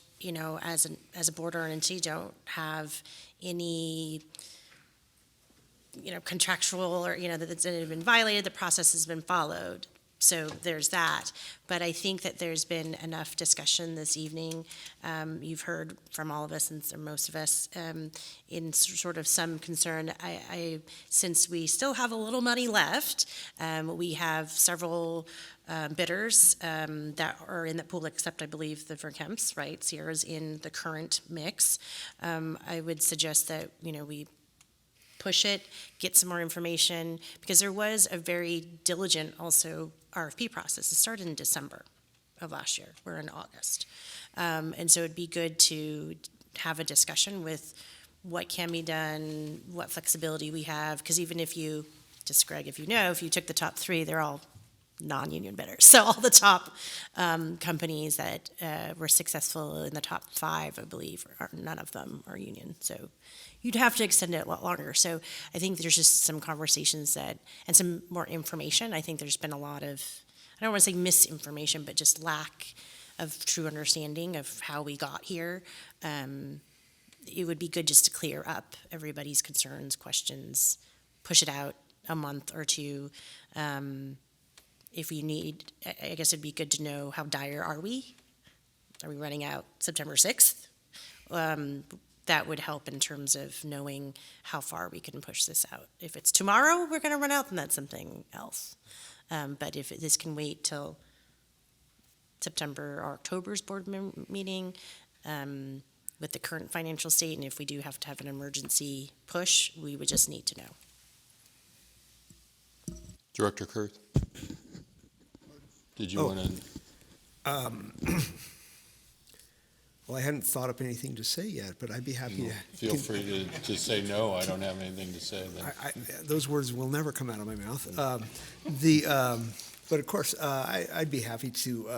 S6: as a board or an entity, don't have any, contractual or, that's been violated. The process has been followed. So there's that. But I think that there's been enough discussion this evening. You've heard from all of us and most of us in sort of some concern. Since we still have a little money left, we have several bidders that are in the pool, except I believe the Verkemps, right? Sierra's in the current mix. I would suggest that, we push it, get some more information, because there was a very diligent also RFP process. It started in December of last year. We're in August. And so it'd be good to have a discussion with what can be done, what flexibility we have, because even if you, just Greg, if you took the top three, they're all non-union bidders. So all the top companies that were successful in the top 5, I believe, none of them are union. So you'd have to extend it a lot longer. So I think there's just some conversations and some more information. I think there's been a lot of, I don't want to say misinformation, but just lack of true understanding of how we got here. It would be good just to clear up everybody's concerns, questions, push it out a month or two. If you need, I guess it'd be good to know how dire are we? Are we running out September 6th? That would help in terms of knowing how far we can push this out. If it's tomorrow, we're going to run out, then that's something else. But if this can wait till September or October's board meeting with the current financial state, and if we do have to have an emergency push, we would just need to know.
S1: Director Kurth? Did you want to?
S10: Well, I hadn't thought up anything to say yet, but I'd be happy to.
S1: Feel free to say no. I don't have anything to say then.
S10: Those words will never come out of my mouth. But of course, I'd be happy to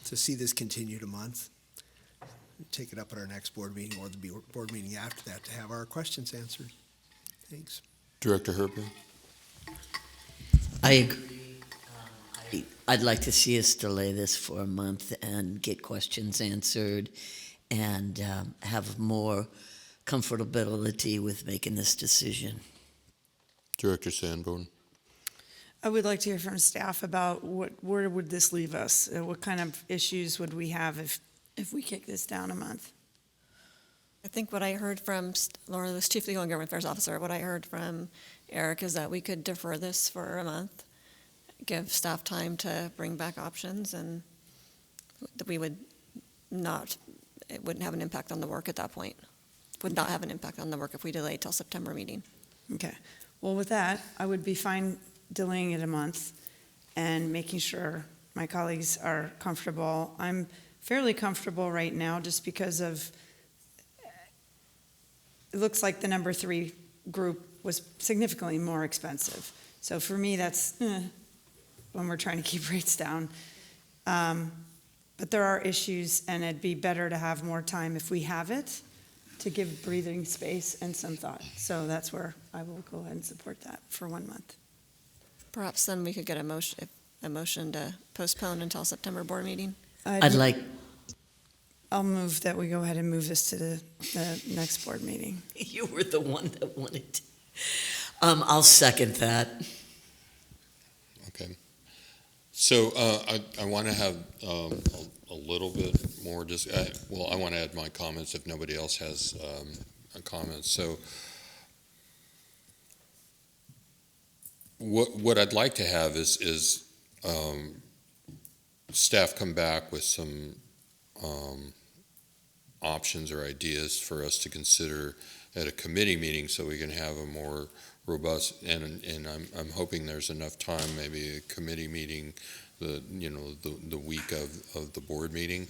S10: see this continued a month. Take it up at our next board meeting or the board meeting after that to have our questions answered. Thanks.
S1: Director Herbert?
S3: I agree. I'd like to see us delay this for a month and get questions answered and have more comfortability with making this decision.
S1: Director Sanborn?
S5: I would like to hear from staff about where would this leave us? What kind of issues would we have if we kick this down a month?
S2: I think what I heard from Laura Lewis, Chief Legal and Government Affairs Officer, what I heard from Eric is that we could defer this for a month, give staff time to bring back options, and that it wouldn't have an impact on the work at that point. Would not have an impact on the work if we delay till September meeting.
S5: Okay. Well, with that, I would be fine delaying it a month and making sure my colleagues are comfortable. I'm fairly comfortable right now just because of, it looks like the number 3 group was significantly more expensive. So for me, that's when we're trying to keep rates down. But there are issues, and it'd be better to have more time if we have it to give breathing space and some thought. So that's where I will go ahead and support that for 1 month.
S2: Perhaps then we could get a motion to postpone until September board meeting.
S5: I'll move that we go ahead and move this to the next board meeting.
S3: You were the one that wanted to. I'll second that.
S1: Okay. So I want to have a little bit more, I want to add my comments if nobody else has comments. So what I'd like to have is staff come back with some options or ideas for us to consider at a committee meeting, so we can have a more robust, and I'm hoping there's enough time, maybe a committee meeting, the week of the board meeting.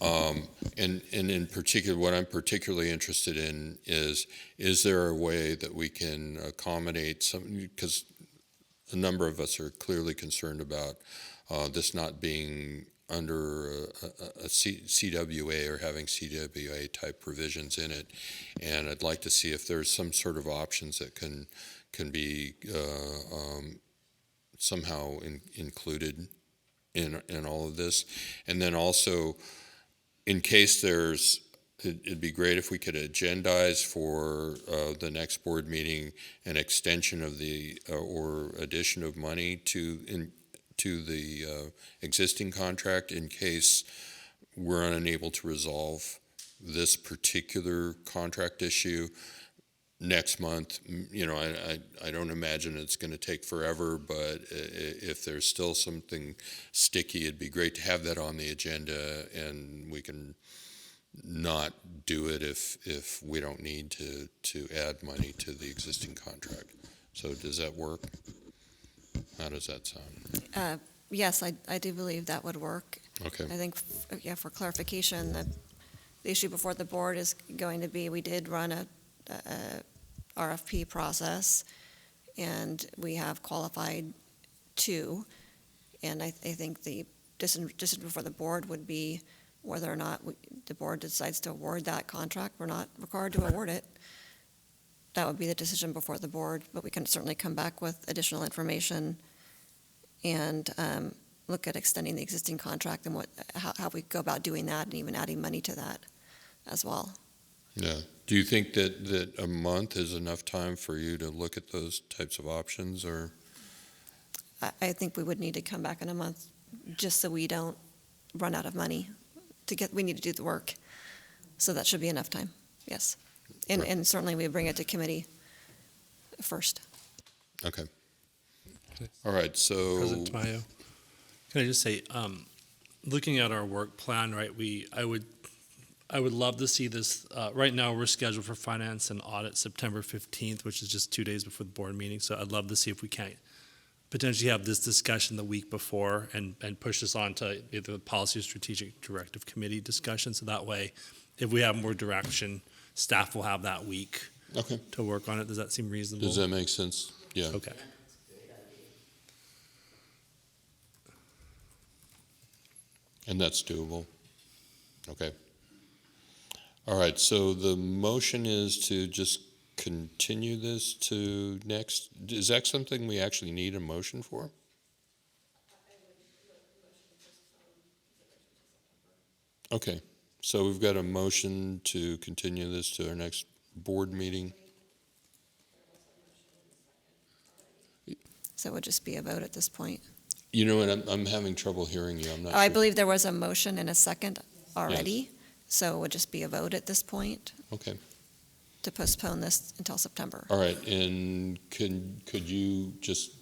S1: And in particular, what I'm particularly interested in is there a way that we can accommodate some, because a number of us are clearly concerned about this not being under a CWA or having CWA type provisions in it, and I'd like to see if there's some sort of options that can be somehow included in all of this. And then also, in case it'd be great if we could agendize for the next board meeting an extension of the or addition of money to the existing contract, in case we're unable to resolve this particular contract issue next month. I don't imagine it's going to take forever, but if there's still something sticky, it'd be great to have that on the agenda, and we can not do it if we don't need to add money to the existing contract. So does that work? How does that sound?
S2: Yes, I do believe that would work.
S1: Okay.
S2: I think, for clarification, the issue before the board is going to be, we did run a RFP process, and we have qualified two, and I think the decision before the board would be whether or not the board decides to award that contract. We're not required to award it. That would be the decision before the board, but we can certainly come back with additional information and look at extending the existing contract and how we go about doing that, and even adding money to that as well.
S1: Yeah. Do you think that a month is enough time for you to look at those types of options, or?
S2: I think we would need to come back in a month, just so we don't run out of money we need to do the work. So that should be enough time, yes. And certainly we bring it to committee first.
S1: Okay. All right, so.
S4: President Tamayo, can I just say, looking at our work plan, right, I would love to see this. Right now, we're scheduled for finance and audit September 15th, which is just 2 days before the board meeting. So I'd love to see if we can't potentially have this discussion the week before and push this on to either the policy or strategic directive committee discussion. So that way, if we have more direction, staff will have that week to work on it. Does that seem reasonable?
S1: Does that make sense? Yeah.
S4: Okay.
S1: And that's doable? Okay. All right, so the motion is to just continue this to next, is that something we actually need a motion for? Okay, so we've got a motion to continue this to our next board meeting.
S2: So it would just be a vote at this point.
S1: You know what, I'm having trouble hearing you, I'm not sure.
S2: I believe there was a motion and a second already, so it would just be a vote at this point.
S1: Okay.
S2: To postpone this until September.
S1: All right, and could you just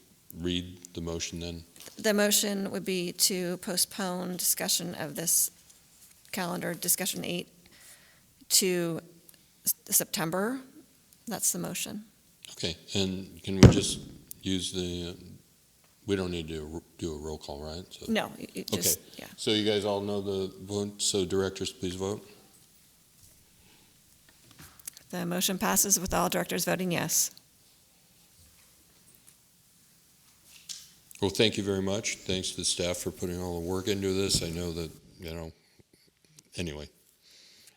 S1: read the motion then?
S2: The motion would be to postpone discussion of this calendar, discussion 8, to September. That's the motion.
S1: Okay, and can we just use we don't need to do a roll call, right? So,
S2: No, it just, yeah.
S1: so you guys all know the vote, so directors, please vote.
S2: The motion passes with all directors voting yes.
S1: Well, thank you very much. Thanks to the staff for putting all the work into this. I know that, anyway.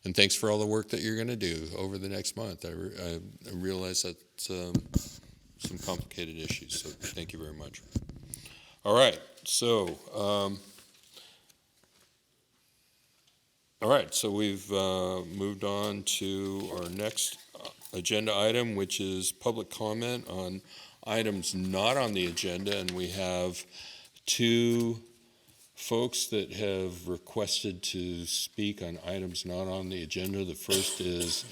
S1: And thanks for all the work that you're going to do over the next month. I realize that's some complicated issues, so thank you very much. All right, so we've moved on to our next agenda item, which is public comment on items not on the agenda, and we have 2 folks that have requested to speak on items not on the agenda. The first is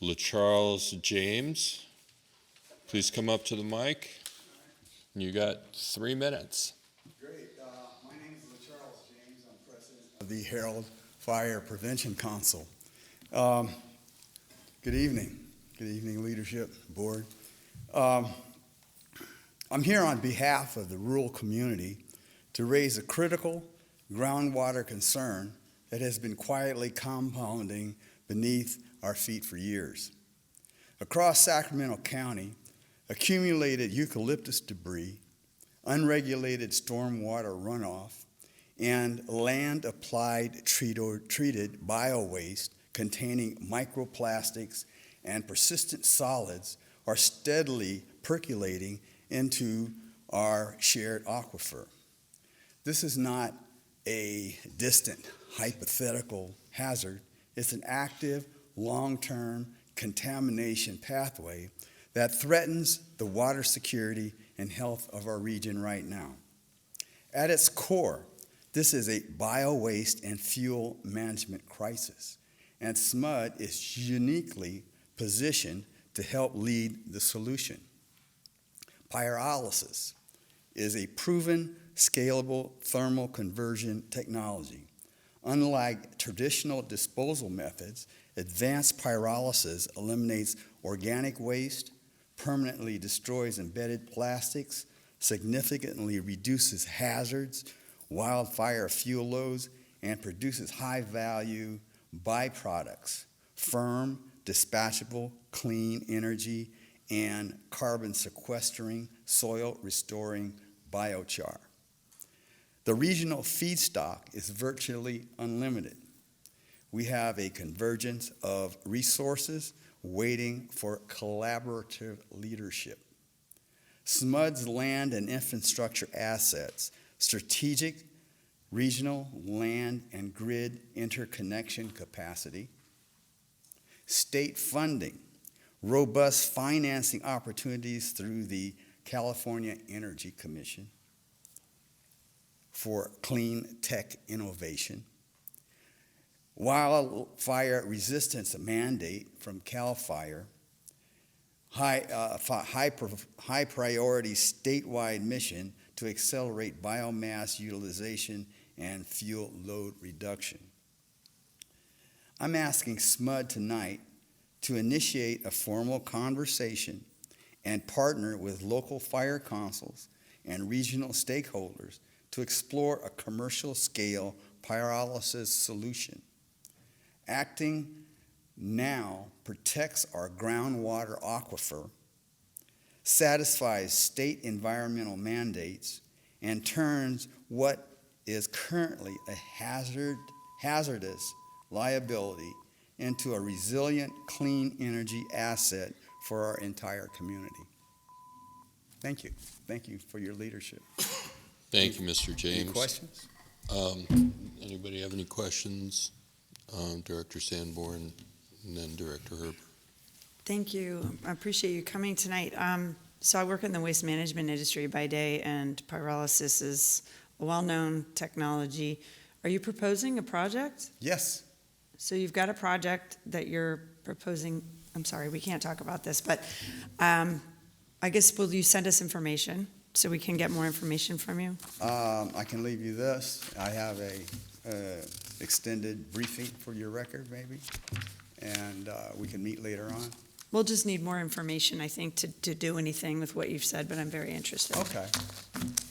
S1: LaCharles James. Please come up to the mic. You got 3 minutes.
S12: Great. My name is Charles James. I'm president of the Herald Fire Prevention Council. Good evening. Good evening, leadership, board. I'm here on behalf of the rural community to raise a critical groundwater concern that has been quietly compounding beneath our feet for years. Across Sacramento County, accumulated eucalyptus debris, unregulated stormwater runoff, and land-applied treated bio-waste containing microplastics and persistent solids are steadily percolating into our shared aquifer. This is not a distant hypothetical hazard. It's an active, long-term contamination pathway that threatens the water security and health of our region right now. At its core, this is a bio-waste and fuel management crisis, and SMUD is uniquely positioned to help lead the solution. Pyrolysis is a proven, scalable thermal conversion technology. Unlike traditional disposal methods, advanced pyrolysis eliminates organic waste, permanently destroys embedded plastics, significantly reduces hazards, wildfire fuel loads, and produces high-value byproducts, firm, dispatchable, clean energy, and carbon sequestering, soil restoring biochar. The regional feedstock is virtually unlimited. We have a convergence of resources waiting for collaborative leadership. SMUD's land and infrastructure assets, strategic regional land and grid interconnection capacity, state funding, robust financing opportunities through the California Energy Commission for clean tech innovation, wildfire resistance mandate from CAL FIRE, high priority statewide mission to accelerate biomass utilization and fuel load reduction. I'm asking SMUD tonight to initiate a formal conversation and partner with local fire councils and regional stakeholders to explore a commercial scale pyrolysis solution. Acting now protects our groundwater aquifer, satisfies state environmental mandates, and turns what is currently a hazardous liability into a resilient, clean energy asset for our entire community. Thank you. Thank you for your leadership.
S1: Thank you, Mr. James.
S12: Any questions?
S1: Anybody have any questions? Director Sanborn and then Director Herb.
S5: Thank you. I appreciate you coming tonight. So I work in the waste management industry by day, and pyrolysis is a well-known technology. Are you proposing a project?
S12: Yes.
S5: So you've got a project that you're proposing. I'm sorry, we can't talk about this, but I guess will you send us information so we can get more information from you?
S12: I can leave you this. I have a extended briefing for your record, maybe, and we can meet later on.
S5: We'll just need more information, I think, to do anything with what you've said, but I'm very interested.
S12: Okay.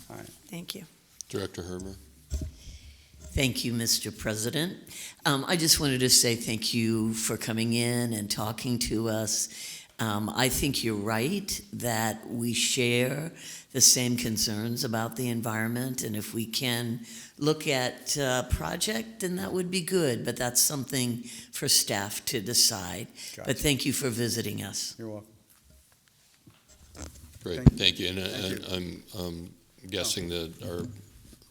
S12: All right.
S5: Thank you.
S1: Director Herber.
S3: Thank you, Mr. President. I just wanted to say thank you for coming in and talking to us. I think you're right that we share the same concerns about the environment, and if we can look at a project, then that would be good, but that's something for staff to decide.
S12: Gotcha.
S3: But thank you for visiting us.
S12: You're welcome.
S1: Great, thank you. And I'm guessing that our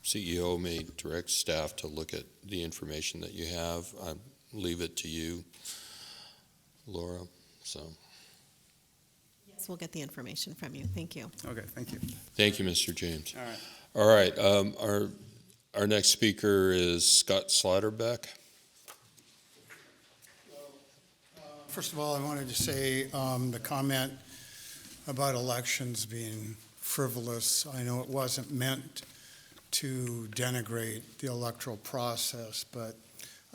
S1: CEO may direct staff to look at the information that you have. I leave it to you, Laura, so.
S9: Yes, we'll get the information from you. Thank you.
S12: Okay, thank you.
S1: Thank you, Mr. James.
S12: All right.
S1: All right, our next speaker is Scott Slaughterbeck.
S13: First of all, I wanted to say the comment about elections being frivolous. I know it wasn't meant to denigrate the electoral process, but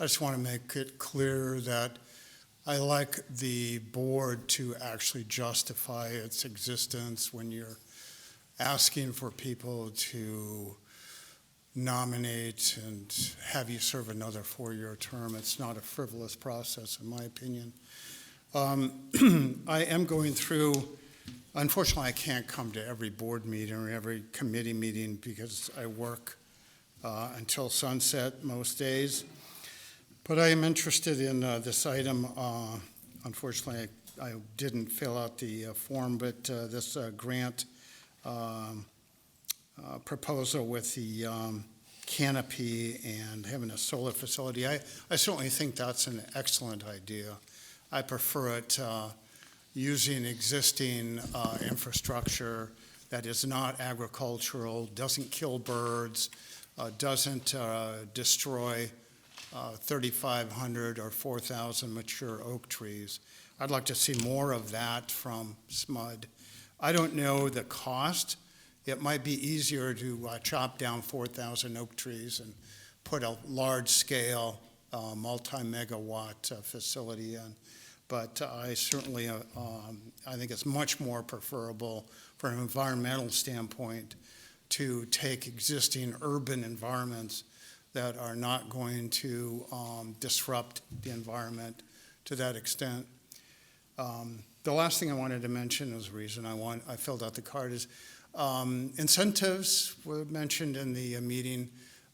S13: I just want to make it clear that I like the board to actually justify its existence when you're asking for people to nominate and have you serve another four-year term. It's not a frivolous process, in my opinion. I am going through, unfortunately, I can't come to every board meeting or every committee meeting because I work until sunset most days. But I am interested in this item. Unfortunately, I didn't fill out the form, but this grant proposal with the canopy and having a solar facility, I certainly think that's an excellent idea. I prefer it using existing infrastructure that is not agricultural, doesn't kill birds, doesn't destroy 3,500 or 4,000 mature oak trees. I'd like to see more of that from SMUD. I don't know the cost. It might be easier to chop down 4,000 oak trees and put a large-scale multi-megawatt facility in. But I certainly, I think it's much more preferable from an environmental standpoint to take existing urban environments that are not going to disrupt the environment to that extent. The last thing I wanted to mention is the reason I filled out the card is incentives were mentioned in the meeting.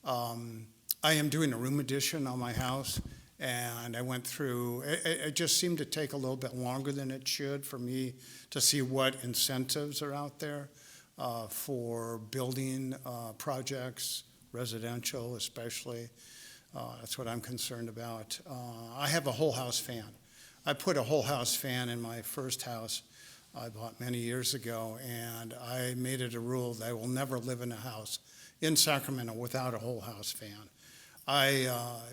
S13: I am doing a room addition on my house, and I went through, it just seemed to take a little bit longer than it should for me to see what incentives are out there for building projects, residential especially. That's what I'm concerned about. I have a whole house fan. I put a whole house fan in my first house I bought many years ago, and I made it a rule that I will never live in a house in Sacramento without a whole house fan. I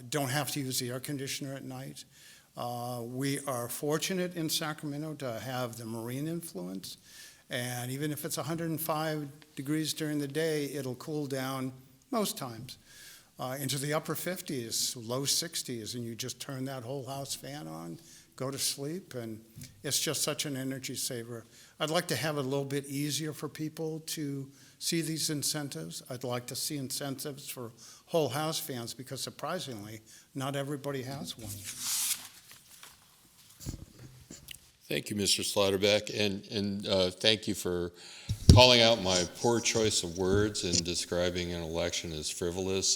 S13: don't have to use the air conditioner at night. We are fortunate in Sacramento to have the marine influence, and even if it's 105 degrees during the day, it'll cool down most times into the upper 50s, low 60s, and you just turn that whole house fan on, go to sleep, and it's just such an energy saver. I'd like to have it a little bit easier for people to see these incentives. I'd like to see incentives for whole house fans because surprisingly, not everybody has one.
S1: Thank you, Mr. Slaughterbeck, and thank you for calling out my poor choice of words in describing an election as frivolous.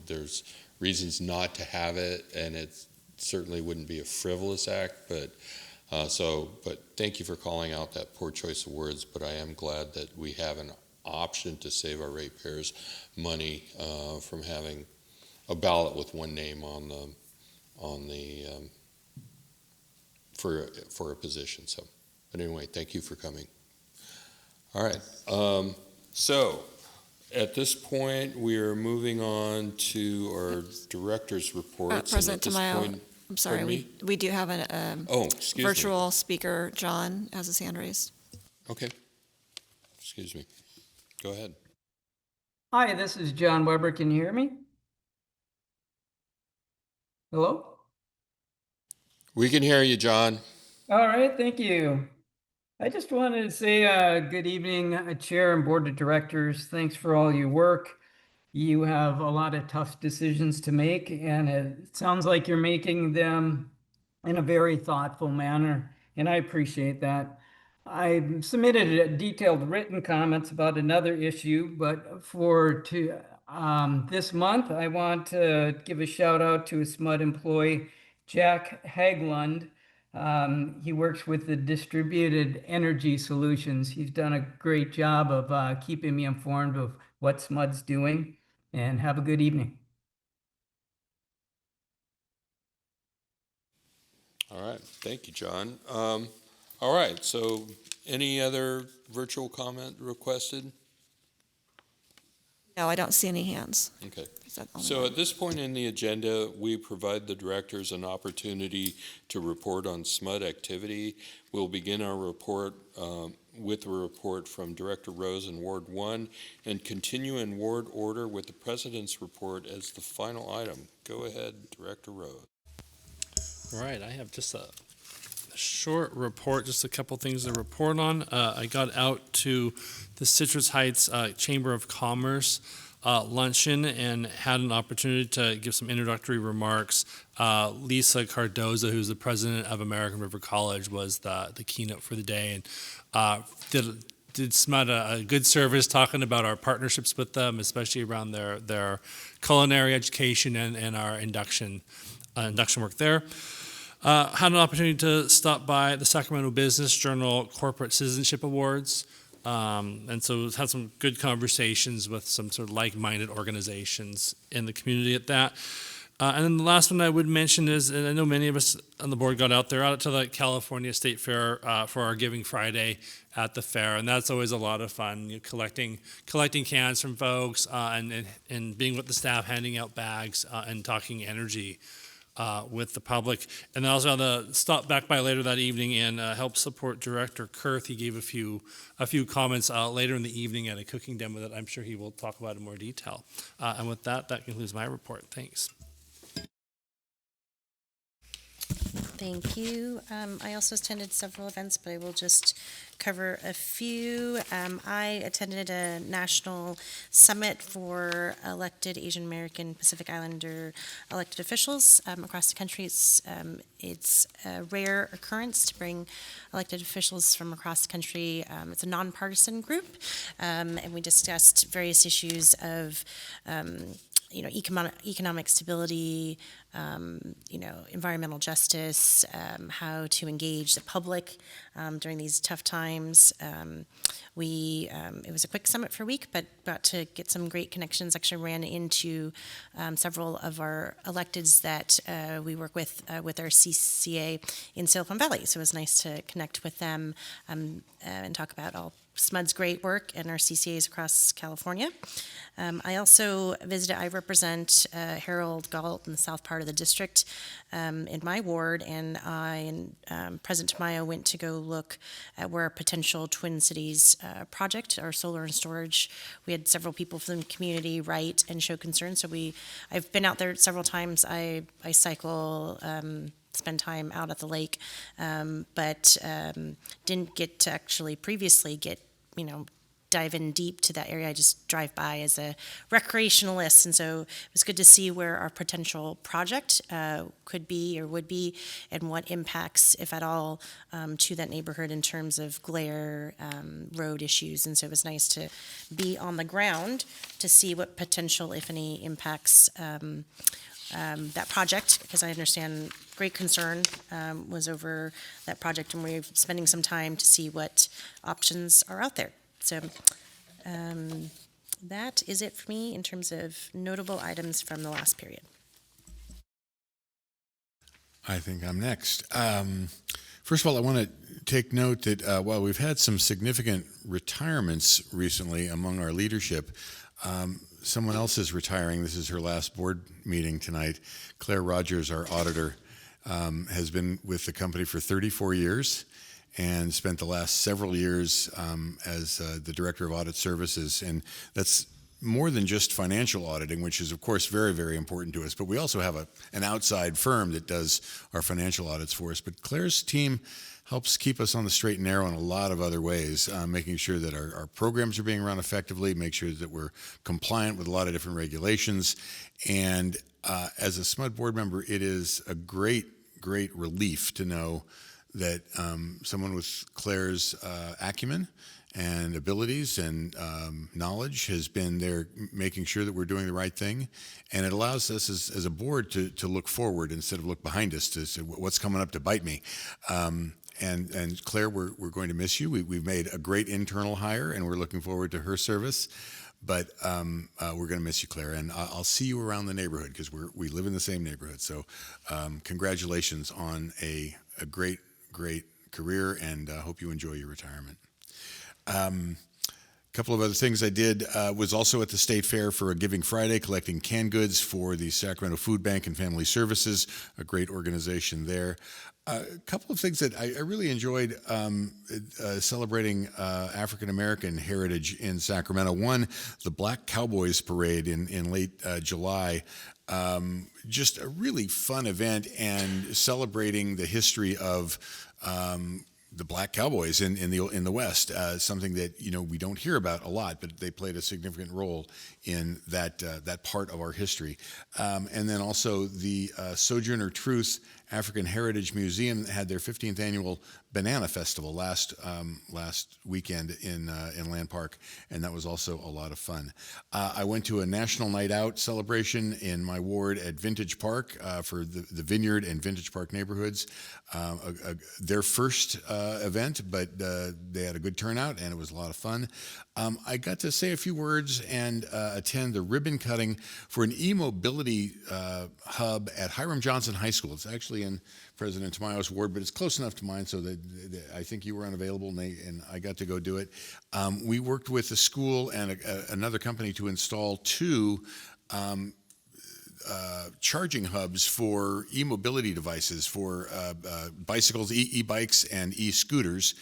S1: There's reasons not to have it, and it certainly wouldn't be a frivolous act, but thank you for calling out that poor choice of words, but I am glad that we have an option to save our ratepayers money from having a ballot with one name on the for a position. So, but anyway, thank you for coming. All right. So, at this point, we are moving on to our director's reports.
S2: President Tamayo, I'm
S1: pardon
S2: sorry,
S1: me?
S2: we do have a
S1: excuse me.
S2: virtual speaker. John has his hand raised.
S1: Okay. Excuse me. Go ahead.
S14: Hi, this is John Weber. Can you hear me? Hello?
S1: We can hear you, John.
S14: All right, thank you. I just wanted to say good evening, Chair and Board of Directors. Thanks for all your work. You have a lot of tough decisions to make, and it sounds like you're making them in a very thoughtful manner, and I appreciate that. I submitted a detailed written comments about another issue, but this month, I want to give a shout out to a SMUD employee, Jack Haglund. He works with the Distributed Energy Solutions. He's done a great job of keeping me informed of what SMUD's doing, and have a good evening.
S1: All right. Thank you, John. All right. So any other virtual comment requested?
S2: No, I don't see any hands.
S1: Okay.
S2: Is that only
S1: So
S2: one?
S1: at this point in the agenda, we provide the directors an opportunity to report on SMUD activity. We'll begin our report with a report from Director Rose in Ward 1 and continue in ward order with the President's report as the final item. Go ahead, Director Rose.
S4: All right, I have just a short report, just a couple things to report on. I got out to the Citrus Heights Chamber of Commerce luncheon and had an opportunity to give some introductory remarks. Lisa Cardoza, who's the president of American River College, was the keynote for the day, and did SMUD a good service talking about our partnerships with them, especially around their culinary education and our induction work there. Had an opportunity to stop by the Sacramento Business Journal Corporate Citizenship Awards, and so had some good conversations with some sort of like-minded organizations in the community at that. And then the last one I would mention is, and I know many of us on the board got out to the California State Fair for our Giving Friday at the fair, and that's always a lot of fun, collecting cans from folks and being with the staff, handing out bags and talking energy with the public. And I also had to stop back by later that evening and help support Director Kurth. He gave a few comments later in the evening at a cooking demo that I'm sure he will talk about in more detail. And with that concludes my report. Thanks.
S6: Thank you. I also attended several events, but I will just cover a few. I attended a national summit for elected Asian American Pacific Islander elected officials across the country. It's a rare occurrence to bring elected officials from across the country. It's a nonpartisan group, and we discussed various issues of economic stability, environmental justice, how to engage the public during these tough times. It was a quick summit for a week, but got to get some great connections. Actually ran into several of our electeds that we work with our CCA in Silicon Valley. So it was nice to connect with them and talk about all SMUD's great work and our CCAs across California. I also I represent Harold Galt in the south part of the district in my ward, and I and President Tamayo went to go look at where our potential Twin Cities project, our solar and storage. We had several people from the community write and show concern, so I've been out there several times. I cycle, spend time out at the lake, but didn't get to actually previously dive in deep to that area. I just drive by as a recreationalist, and so it was good to see where our potential project could be or would be, and what impacts, if at all, to that neighborhood in terms of glare, road issues. And so it was nice to be on the ground to see what potential, if any, impacts that project, because I understand great concern was over that project, and we're spending some time to see what options are out there. So that is it for me in terms of notable items from the last period.
S7: I think I'm next. First of all, I want to take note that while we've had some significant retirements recently among our leadership, someone else is retiring. This is her last board meeting tonight. Claire Rogers, our auditor, has been with the company for 34 years and spent the last several years as the Director of Audit Services. And that's more than just financial auditing, which is, of course, very, very important to us. But we also have an outside firm that does our financial audits for us. But Claire's team helps keep us on the straight and narrow in a lot of other ways, making sure that our programs are being run effectively, make sure that we're compliant with a lot of different regulations. And as a SMUD board member, it is a great, great relief to know that someone with Claire's acumen and abilities and knowledge has been there making sure that we're doing the right thing. And it allows us as a board to look forward instead of look behind us to say, what's coming up to bite me? And Claire, we're going to miss you. We've made a great internal hire, and we're looking forward to her service. But we're going to miss you, Claire, and I'll see you around the neighborhood because we live in the same neighborhood. So congratulations on a great, great career, and hope you enjoy your retirement. couple of other things I did was also at the State Fair for a Giving Friday, collecting canned goods for the Sacramento Food Bank and Family Services, a great organization there. A couple of things that I really enjoyed celebrating African American heritage in Sacramento. One, the Black Cowboys Parade in late July. Just a really fun event and celebrating the history of the Black Cowboys in the West, something that we don't hear about a lot, but they played a significant role in that part of our history. And then also the Sojourner Truth African Heritage Museum had their 15th annual Banana Festival last weekend in Land Park, and that was also a lot of fun. I went to a National Night Out celebration in my ward at Vintage Park for the Vineyard and Vintage Park neighborhoods. Their first event, but they had a good turnout, and it was a lot of fun. I got to say a few words and attend the ribbon cutting for an e-mobility hub at Hiram Johnson High School. It's actually in President Tamayo's ward, but it's close enough to mine so that I think you were unavailable, and I got to go do it. We worked with the school and another company to install two charging hubs for e-mobility devices for bicycles, e-bikes, and e-scooters.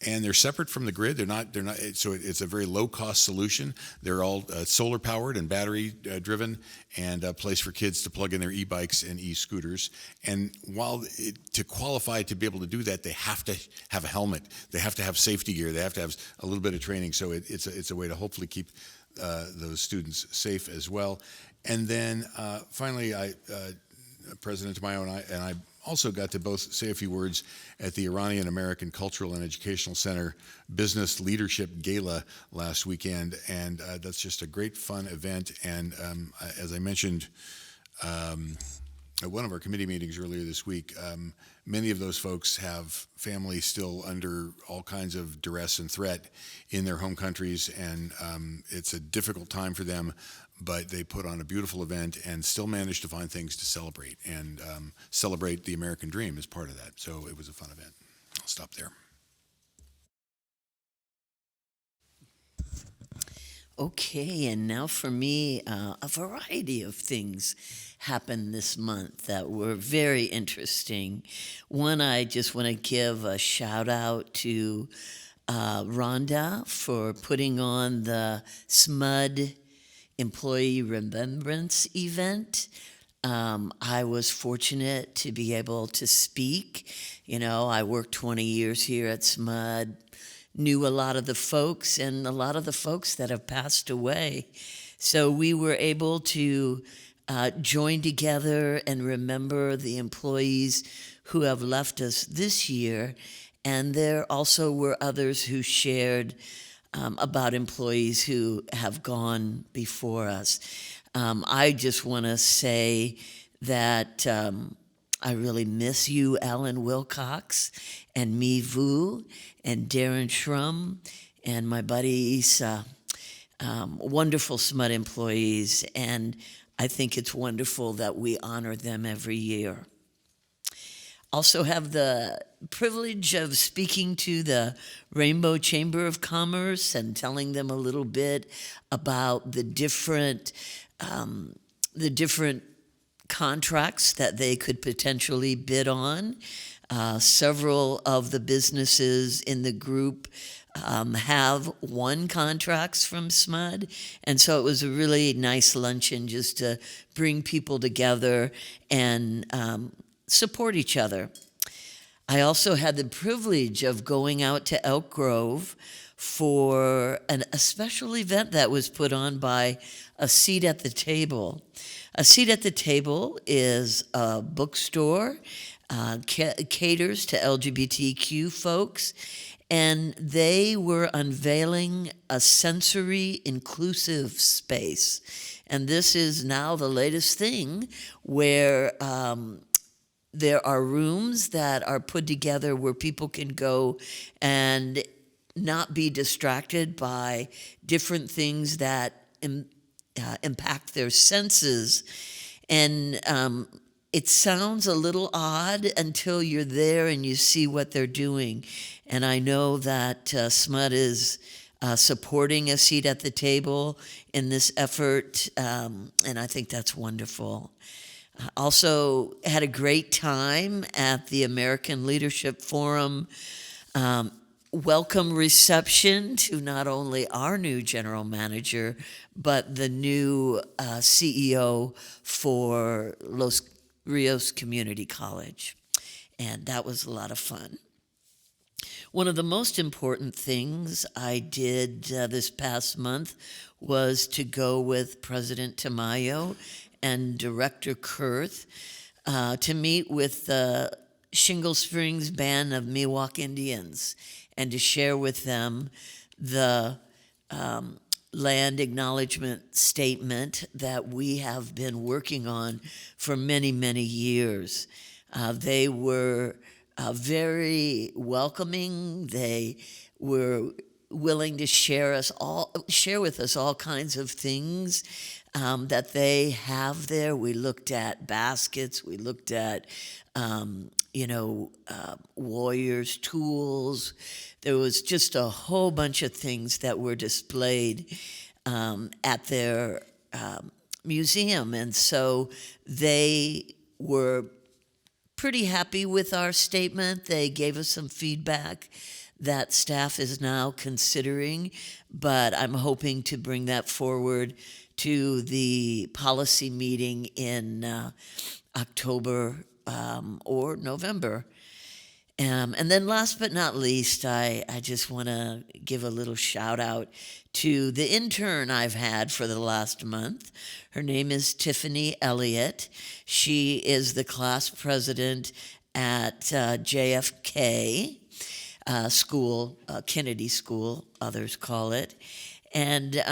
S7: And they're separate from the grid. They're not. So it's a very low-cost solution. They're all solar-powered and battery-driven, and a place for kids to plug in their e-bikes and e-scooters. And while to qualify to be able to do that, they have to have a helmet. They have to have safety gear. They have to have a little bit of training. So it's a way to hopefully keep those students safe as well. And then finally, President Tamayo and I also got to both say a few words at the Iranian American Cultural and Educational Center Business Leadership Gala last weekend, and that's just a great fun event. And as I mentioned at one of our committee meetings earlier this week, many of those folks have families still under all kinds of duress and threat in their home countries, and it's a difficult time for them. But they put on a beautiful event and still managed to find things to celebrate, and celebrate the American dream as part of that. So it was a fun event. I'll stop there.
S3: Okay, and now for me, a variety of things happened this month that were very interesting. One, I just want to give a shout out to Rhonda for putting on the SMUD Employee Remembrance event. I was fortunate to be able to speak. I worked 20 years here at SMUD, knew a lot of the folks and a lot of the folks that have passed away. So we were able to join together and remember the employees who have left us this year. And there also were others who shared about employees who have gone before us. I just want to say that I really miss you, Alan Wilcox, and Mi Vu, and Darren Shrum, and my buddy Isa. Wonderful SMUD employees, and I think it's wonderful that we honor them every year. Also have the privilege of speaking to the Rainbow Chamber of Commerce and telling them a little bit about the different contracts that they could potentially bid on. Several of the businesses in the group have won contracts from SMUD, and so it was a really nice luncheon just to bring people together and support each other. I also had the privilege of going out to Elk Grove for a special event that was put on by A Seat at the Table. A Seat at the Table is a bookstore, caters to LGBTQ folks, and they were unveiling a sensory inclusive space. And this is now the latest thing where there are rooms that are put together where people can go and not be distracted by different things that impact their senses. And it sounds a little odd until you're there and you see what they're doing. And I know that SMUD is supporting a seat at the table in this effort, and I think that's wonderful. Also had a great time at the American Leadership Forum welcome reception to not only our new general manager, but the new CEO for Los Rios Community College. And that was a lot of fun. One of the most important things I did this past month was to go with President Tamayo and Director Kurth to meet with the Shingle Springs Band of Miwok Indians and to share with them the land acknowledgement statement that we have been working on for many, many years. They were very welcoming. They were willing to share with us all kinds of things that they have there. We looked at baskets. We looked at warriors' tools. There was just a whole bunch of things that were displayed at their museum. And so they were pretty happy with our statement. They gave us some feedback that staff is now considering, but I'm hoping to bring that forward to the policy meeting in October or November. And then last but not least, I just want to give a little shout out to the intern I've had for the last month. Her name is Tiffany Elliott. She is the class president at JFK School, Kennedy School, others call it. And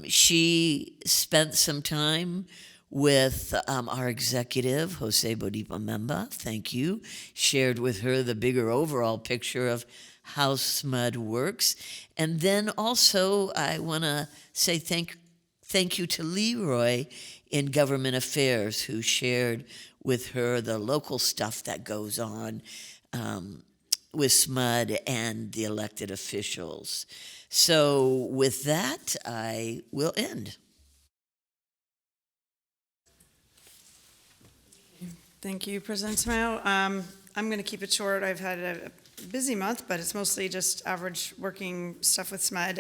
S3: she spent some time with our executive, Jose Bodipa Memba, thank you, shared with her the bigger overall picture of how SMUD works. And then also I want to say thank you to Leroy in Government Affairs, who shared with her the local stuff that goes on with SMUD and the elected officials. So with that, I will end.
S5: Thank you, President Tamayo. I'm going to keep it short. I've had a busy month, but it's mostly just average working stuff with SMUD.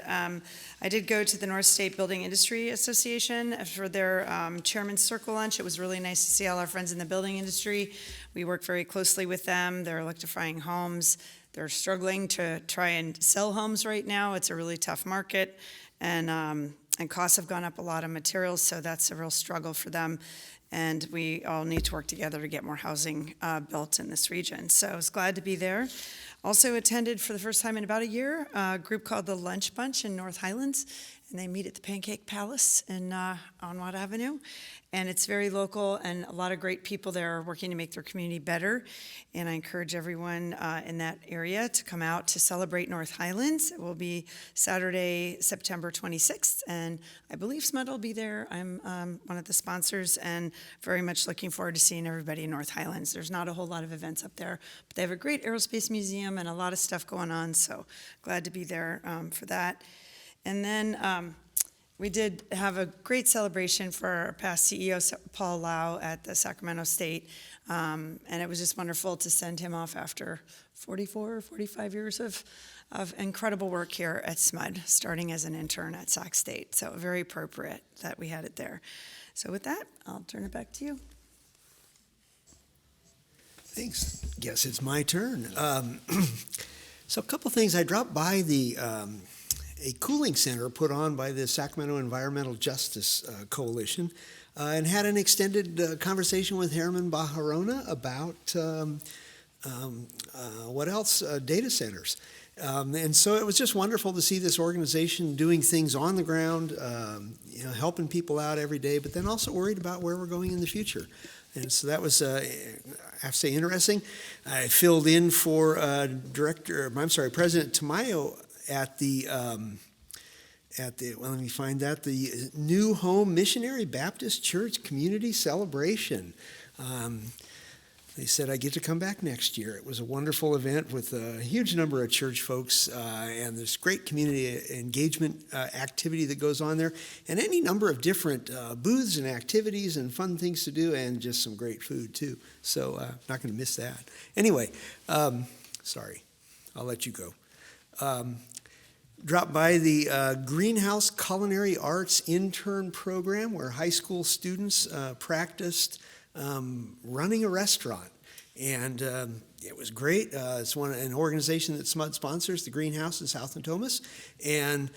S5: I did go to the North State Building Industry Association for their Chairman's Circle Lunch. It was really nice to see all our friends in the building industry. We work very closely with them. They're electrifying homes. They're struggling to try and sell homes right now. It's a really tough market, and costs have gone up a lot of materials, so that's a real struggle for them. And we all need to work together to get more housing built in this region. So I was glad to be there. Also attended for the first time in about a year a group called the Lunch Bunch in North Highlands, and they meet at the Pancake Palace on Watt Avenue. And it's very local, and a lot of great people there are working to make their community better. And I encourage everyone in that area to come out to celebrate North Highlands. It will be Saturday, September 26th, and I believe SMUD will be there. I'm one of the sponsors, and very much looking forward to seeing everybody in North Highlands. There's not a whole lot of events up there, but they have a great aerospace museum and a lot of stuff going on, so glad to be there for that. And then we did have a great celebration for our past CEO, Paul Lau, at the Sacramento State, and it was just wonderful to send him off after 44 or 45 years of incredible work here at SMUD, starting as an intern at Sac State. So very appropriate that we had it there. So with that, I'll turn it back to you.
S10: Thanks. Guess it's my turn. So a couple things. I dropped by a cooling center put on by the Sacramento Environmental Justice Coalition and had an extended conversation with Herman Bajarona about what else? Data centers. And so it was just wonderful to see this organization doing things on the ground, helping people out every day, but then also worried about where we're going in the future. And so that was, I have to say, interesting. I filled in for President Tamayo at the let me find that, the New Home Missionary Baptist Church Community Celebration. they said I get to come back next year. It was a wonderful event with a huge number of church folks, and this great community engagement activity that goes on there, and any number of different booths and activities and fun things to do, and just some great food too. So not going to miss that. Anyway, sorry, I'll let you go. Drop by the Greenhouse Culinary Arts Intern Program, where high school students practiced running a restaurant. And it was great. It's an organization that SMUD sponsors, the Greenhouse in South Natomas. And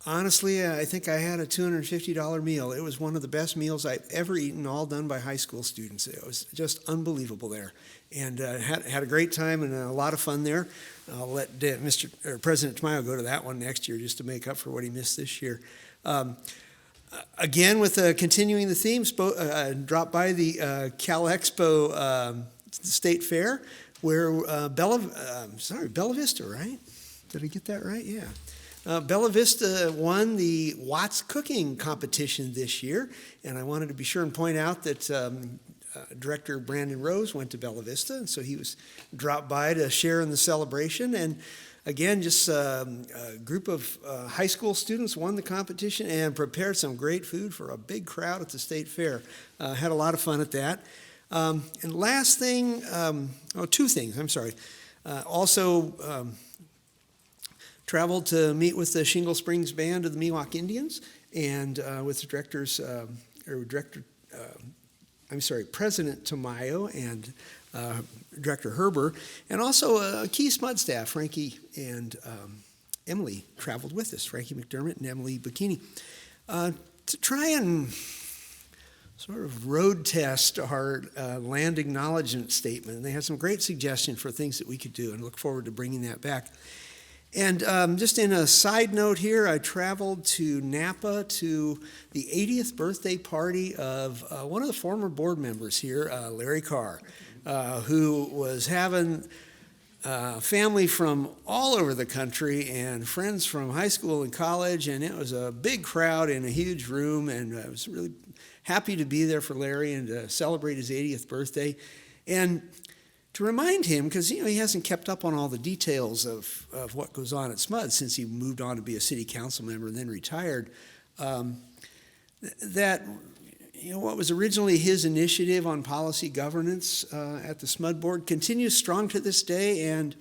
S10: honestly, I think I had a $250 meal. It was one of the best meals I've ever eaten, all done by high school students. It was just unbelievable there. And had a great time and a lot of fun there. I'll let President Tamayo go to that one next year just to make up for what he missed this year. Again, with continuing the theme, drop by the Cal Expo State Fair, where Bella Vista, right? Did I get that right? Yeah. Bella Vista won the Watts Cooking Competition this year, and I wanted to be sure and point out that Director Brandon Rose went to Bella Vista, and so he was dropped by to share in the celebration. And again, just a group of high school students won the competition and prepared some great food for a big crowd at the state fair. Had a lot of fun at that. And last thing, two things, I'm sorry. Also traveled to meet with the Shingle Springs Band of the Miwok Indians and with the President Tamayo and Director Herber, and also key SMUD staff, Frankie and Emily traveled with us, Frankie McDermott and Emily Bikini, to try and sort of road test our land acknowledgement statement. And they had some great suggestions for things that we could do, and look forward to bringing that back. And just in a side note here, I traveled to Napa to the 80th birthday party of one of the former board members here, Larry Carr, who was having family from all over the country and friends from high school and college, and it was a big crowd in a huge room, and I was really happy to be there for Larry and to celebrate his 80th birthday. And to remind him, because he hasn't kept up on all the details of what goes on at SMUD since he moved on to be a city council member and then retired, that what was originally his initiative on policy governance at the SMUD board continues strong to this day, and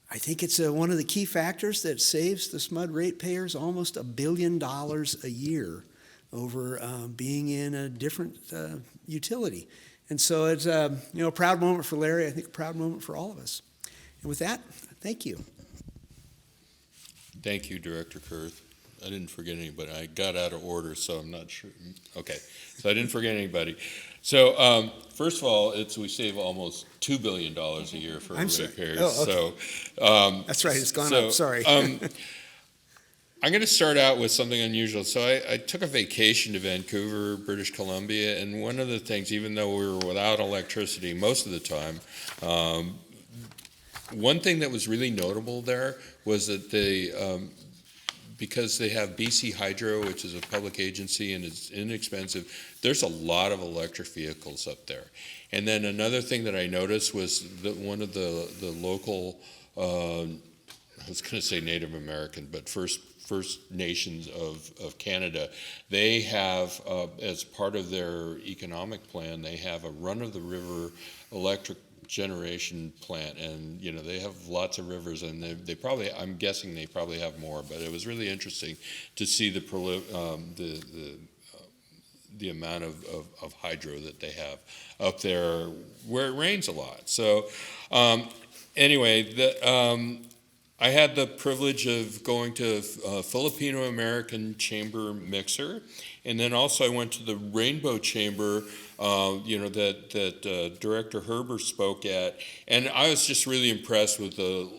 S10: I think it's one of the key factors that saves the SMUD ratepayers almost $1 billion a year over being in a different utility. And so it's a proud moment for Larry, I think a proud moment for all of us. And with that, thank you.
S1: Thank you, Director Kurth. I didn't forget anybody. I got out of order, so I'm not sure. Okay, so I didn't forget anybody. So first of all, we save almost $2 billion a year for ratepayers.
S10: Oh, okay.
S1: So
S10: that's right, it's gone up, sorry.
S1: I'm going to start out with something unusual. So I took a vacation to Vancouver, British Columbia, and one of the things, even though we were without electricity most of the time, one thing that was really notable there was that because they have BC Hydro, which is a public agency and it's inexpensive, there's a lot of electric vehicles up there. And then another thing that I noticed was that one of the local, I was going to say Native American, but First Nations of Canada, they have, as part of their economic plan, they have a run-of-the-river electric generation plant, and they have lots of rivers, and they probably, I'm guessing they probably have more, but it was really interesting to see the amount of hydro that they have up there where it rains a lot. So anyway, I had the privilege of going to Filipino American Chamber Mixer, and then also I went to the Rainbow Chamber, that Director Herber spoke at, and I was just really impressed with the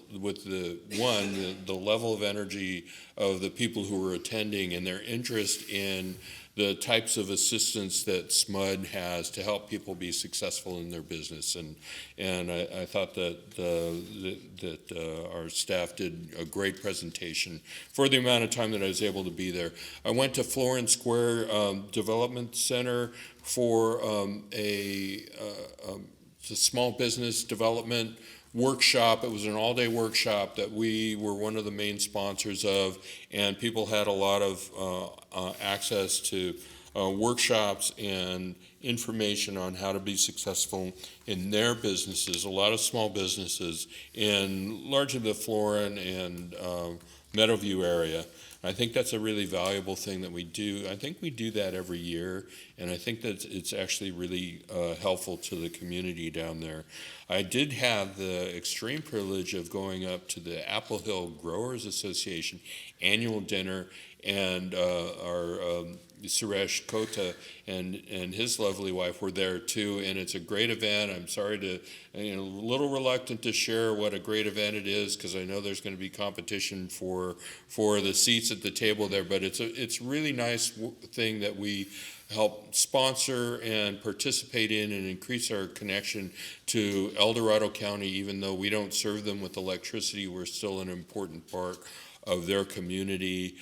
S1: level of energy of the people who were attending and their interest in the types of assistance that SMUD has to help people be successful in their business, and I thought that our staff did a great presentation for the amount of time that I was able to be there. I went to Florence Square Development Center for it's a small business development workshop. It was an all-day workshop that we were one of the main sponsors of, and people had a lot of access to workshops and information on how to be successful in their businesses, a lot of small businesses in largely the Florin and Meadowview area. I think that's a really valuable thing that we do. I think we do that every year, and I think that it's actually really helpful to the community down there. I did have the extreme privilege of going up to the Apple Hill Growers Association annual dinner, and our Suresh Kota and his lovely wife were there too, and it's a great event. I'm sorry to, a little reluctant to share what a great event it is, because I know there's going to be competition for the seats at the table there, but it's really nice thing that we help sponsor and participate in and increase our connection to El Dorado County. Even though we don't serve them with electricity, we're still an important part of their community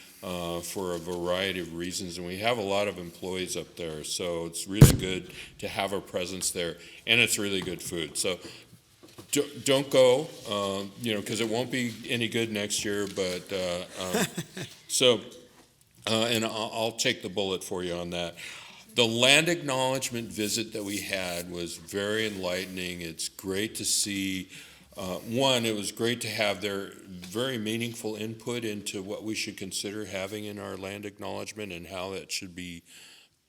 S1: for a variety of reasons, and we have a lot of employees up there, so it's really good to have a presence there, and it's really good food. So don't go, because it won't be any good next year, but and I'll take the bullet for you on that. The land acknowledgement visit that we had was very enlightening. It's great to see. One, it was great to have their very meaningful input into what we should consider having in our land acknowledgement and how that should be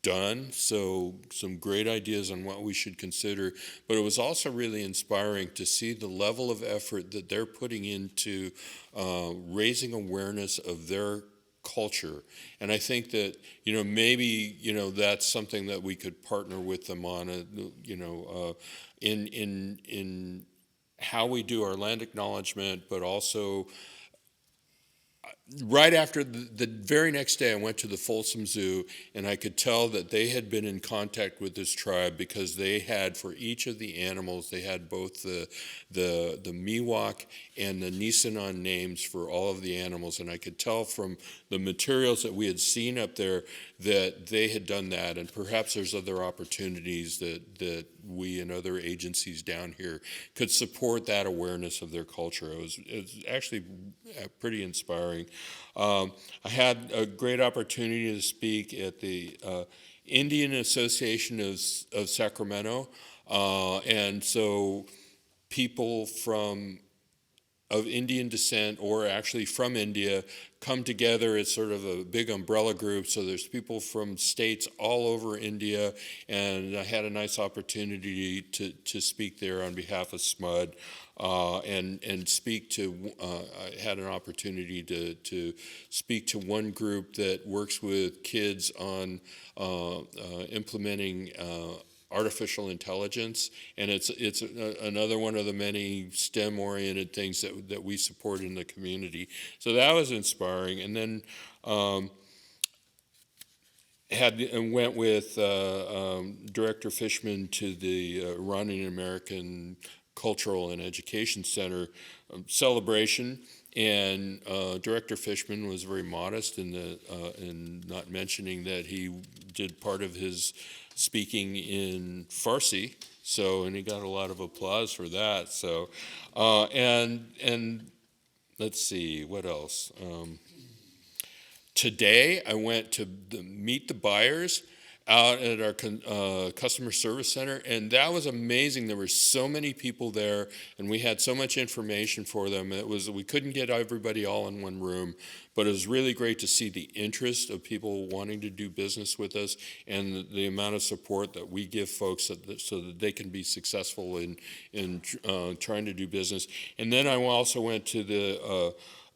S1: done. So some great ideas on what we should consider. But it was also really inspiring to see the level of effort that they're putting into raising awareness of their culture. And I think that, maybe, that's something that we could partner with them on, in how we do our land acknowledgement, but also right after the very next day, I went to the Folsom Zoo, and I could tell that they had been in contact with this tribe, because they had, for each of the animals, they had both the Miwok and the Nisenan names for all of the animals, and I could tell from the materials that we had seen up there that they had done that, and perhaps there's other opportunities that we and other agencies down here could support that awareness of their culture. It was actually pretty inspiring. I had a great opportunity to speak at the Indian Association of Sacramento, and so people of Indian descent, or actually from India, come together. It's sort of a big umbrella group, so there's people from states all over India, and I had a nice opportunity to speak there on behalf of SMUD, and speak to, I had an opportunity to speak to one group that works with kids on implementing artificial intelligence, and it's another one of the many STEM-oriented things that we support in the community. So that was inspiring. And then went with Director Fishman to the Iranian American Cultural and Education Center celebration, and Director Fishman was very modest in not mentioning that he did part of his speaking in Farsi, and he got a lot of applause for that. So, and let's see, what else? Today, I went to meet the buyers out at our customer service center, and that was amazing. There were so many people there, and we had so much information for them. We couldn't get everybody all in one room, but it was really great to see the interest of people wanting to do business with us, and the amount of support that we give folks so that they can be successful in trying to do business. And then I also went to the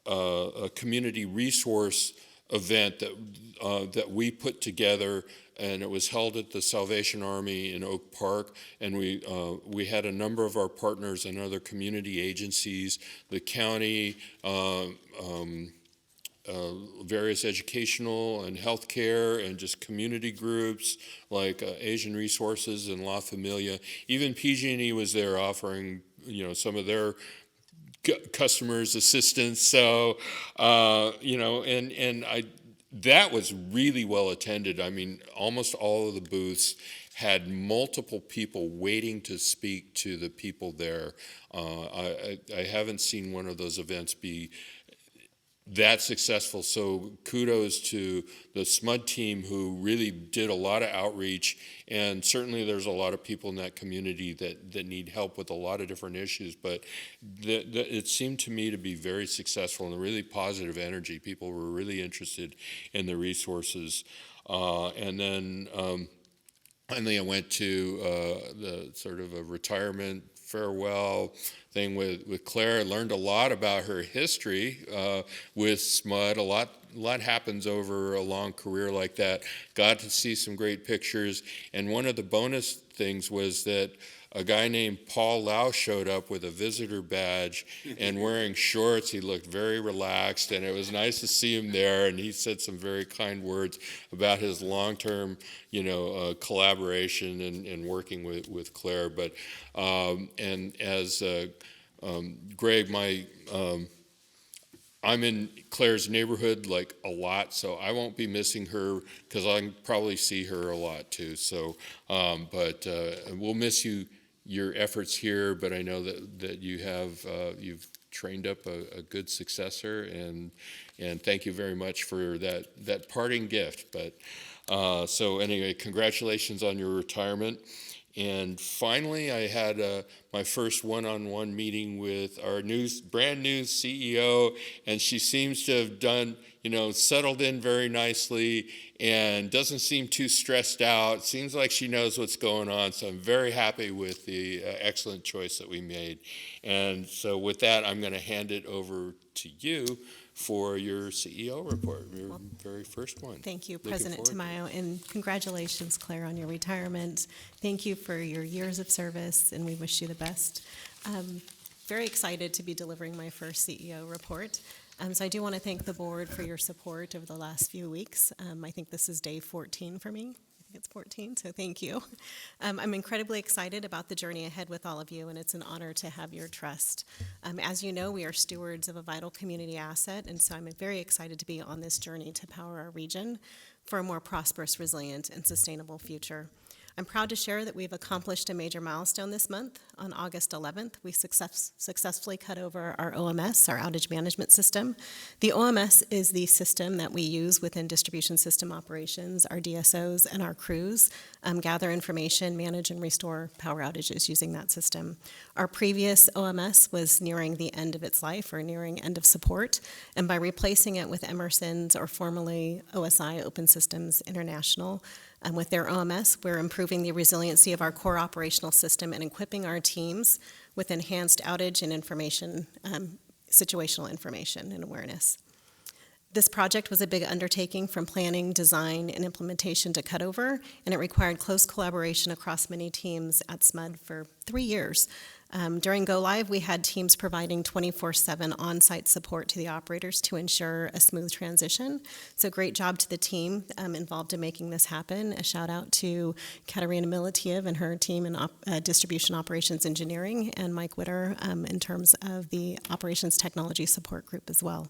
S1: a community resource event that we put together, and it was held at the Salvation Army in Oak Park, and we had a number of our partners and other community agencies, the county, various educational and healthcare, and just community groups like Asian Resources and La Familia. Even PG&E was there offering, some of their customers assistance. So, that was really well attended. I mean, almost all of the booths had multiple people waiting to speak to the people there. I haven't seen one of those events be that successful. So kudos to the SMUD team who really did a lot of outreach, and certainly there's a lot of people in that community that need help with a lot of different issues, but it seemed to me to be very successful and really positive energy. People were really interested in the resources. And then finally I went to the sort of a retirement farewell thing with Claire. I learned a lot about her history with SMUD. A lot happens over a long career like that. Got to see some great pictures, and one of the bonus things was that a guy named Paul Lau showed up with a visitor badge and wearing shorts. He looked very relaxed, and it was nice to see him there, and he said some very kind words about his long-term, collaboration and working with Claire. But and as Greg, I'm in Claire's neighborhood like a lot, so I won't be missing her because I can probably see her a lot too. So, but we'll miss your efforts here. But I know that you've trained up a good successor, and thank you very much for that parting gift. But so anyway, congratulations on your retirement. And finally, I had my first one-on-one meeting with our brand new CEO, and she seems to have done, settled in very nicely and doesn't seem too stressed out. Seems like she knows what's going on, so I'm very happy with the excellent choice that we made. And so with that, I'm going to hand it over to you for your CEO report, your very first one.
S9: Thank you, President Tamayo, and congratulations, Claire, on your retirement. Thank you for your years of service, and we wish you the best. Very excited to be delivering my first CEO report. So I do want to thank the board for your support over the last few weeks. I think this is day 14 for me. It's 14, so thank you. I'm incredibly excited about the journey ahead with all of you, and it's an honor to have your trust. As you know, we are stewards of a vital community asset, and so I'm very excited to be on this journey to power our region for a more prosperous, resilient, and sustainable future. I'm proud to share that we've accomplished a major milestone this month. On August 11th, we successfully cut over our OMS, our outage management system. The OMS is the system that we use within distribution system operations, our DSOs and our crews gather information, manage, and restore power outages using that system. Our previous OMS was nearing the end of its life or nearing end of support, and by replacing it with Emerson's, or formerly OSI, Open Systems International, with their OMS, we're improving the resiliency of our core operational system and equipping our teams with enhanced outage and information, situational information and awareness. This project was a big undertaking from planning, design, and implementation to cutover, and it required close collaboration across many teams at SMUD for 3 years. During Go Live, we had teams providing 24/7 on-site support to the operators to ensure a smooth transition. So great job to the team involved in making this happen. A shout out to Katarina Militiev and her team in Distribution Operations Engineering, and Mike Witter in terms of the Operations Technology Support Group as well.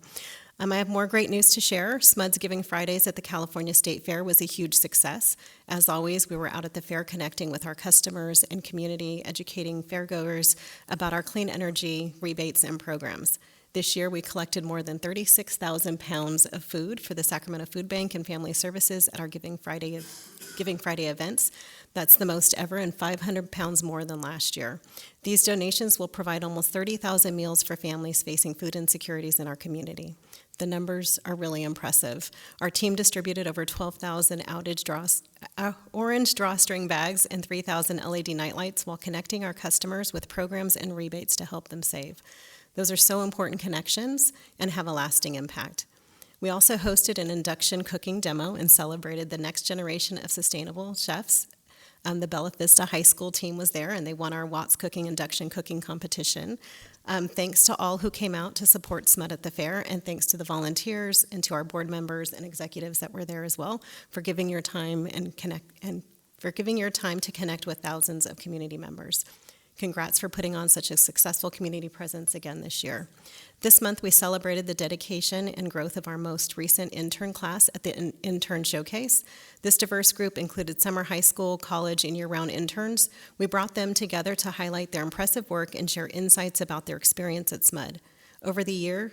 S9: I have more great news to share. SMUD's Giving Fridays at the California State Fair was a huge success. As always, we were out at the fair connecting with our customers and community, educating fairgoers about our clean energy rebates and programs. This year, we collected more than 36,000 pounds of food for the Sacramento Food Bank and Family Services at our Giving Friday events. That's the most ever, and 500 pounds more than last year. These donations will provide almost 30,000 meals for families facing food insecurities in our community. The numbers are really impressive. Our team distributed over 12,000 orange drawstring bags and 3,000 LED nightlights while connecting our customers with programs and rebates to help them save. Those are so important connections and have a lasting impact. We also hosted an induction cooking demo and celebrated the next generation of sustainable chefs. The Bella Vista High School team was there, and they won our Watts Cooking Induction Cooking Competition. Thanks to all who came out to support SMUD at the fair, and thanks to the volunteers and to our board members and executives that were there as well for giving your time to connect with thousands of community members. Congrats for putting on such a successful community presence again this year. This month, we celebrated the dedication and growth of our most recent intern class at the Intern Showcase. This diverse group included summer high school, college, and year-round interns. We brought them together to highlight their impressive work and share insights about their experience at SMUD. Over the year,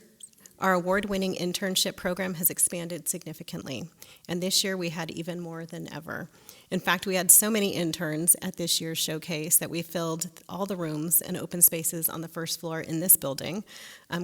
S9: our award-winning internship program has expanded significantly, and this year we had even more than ever. In fact, we had so many interns at this year's showcase that we filled all the rooms and open spaces on the first floor in this building.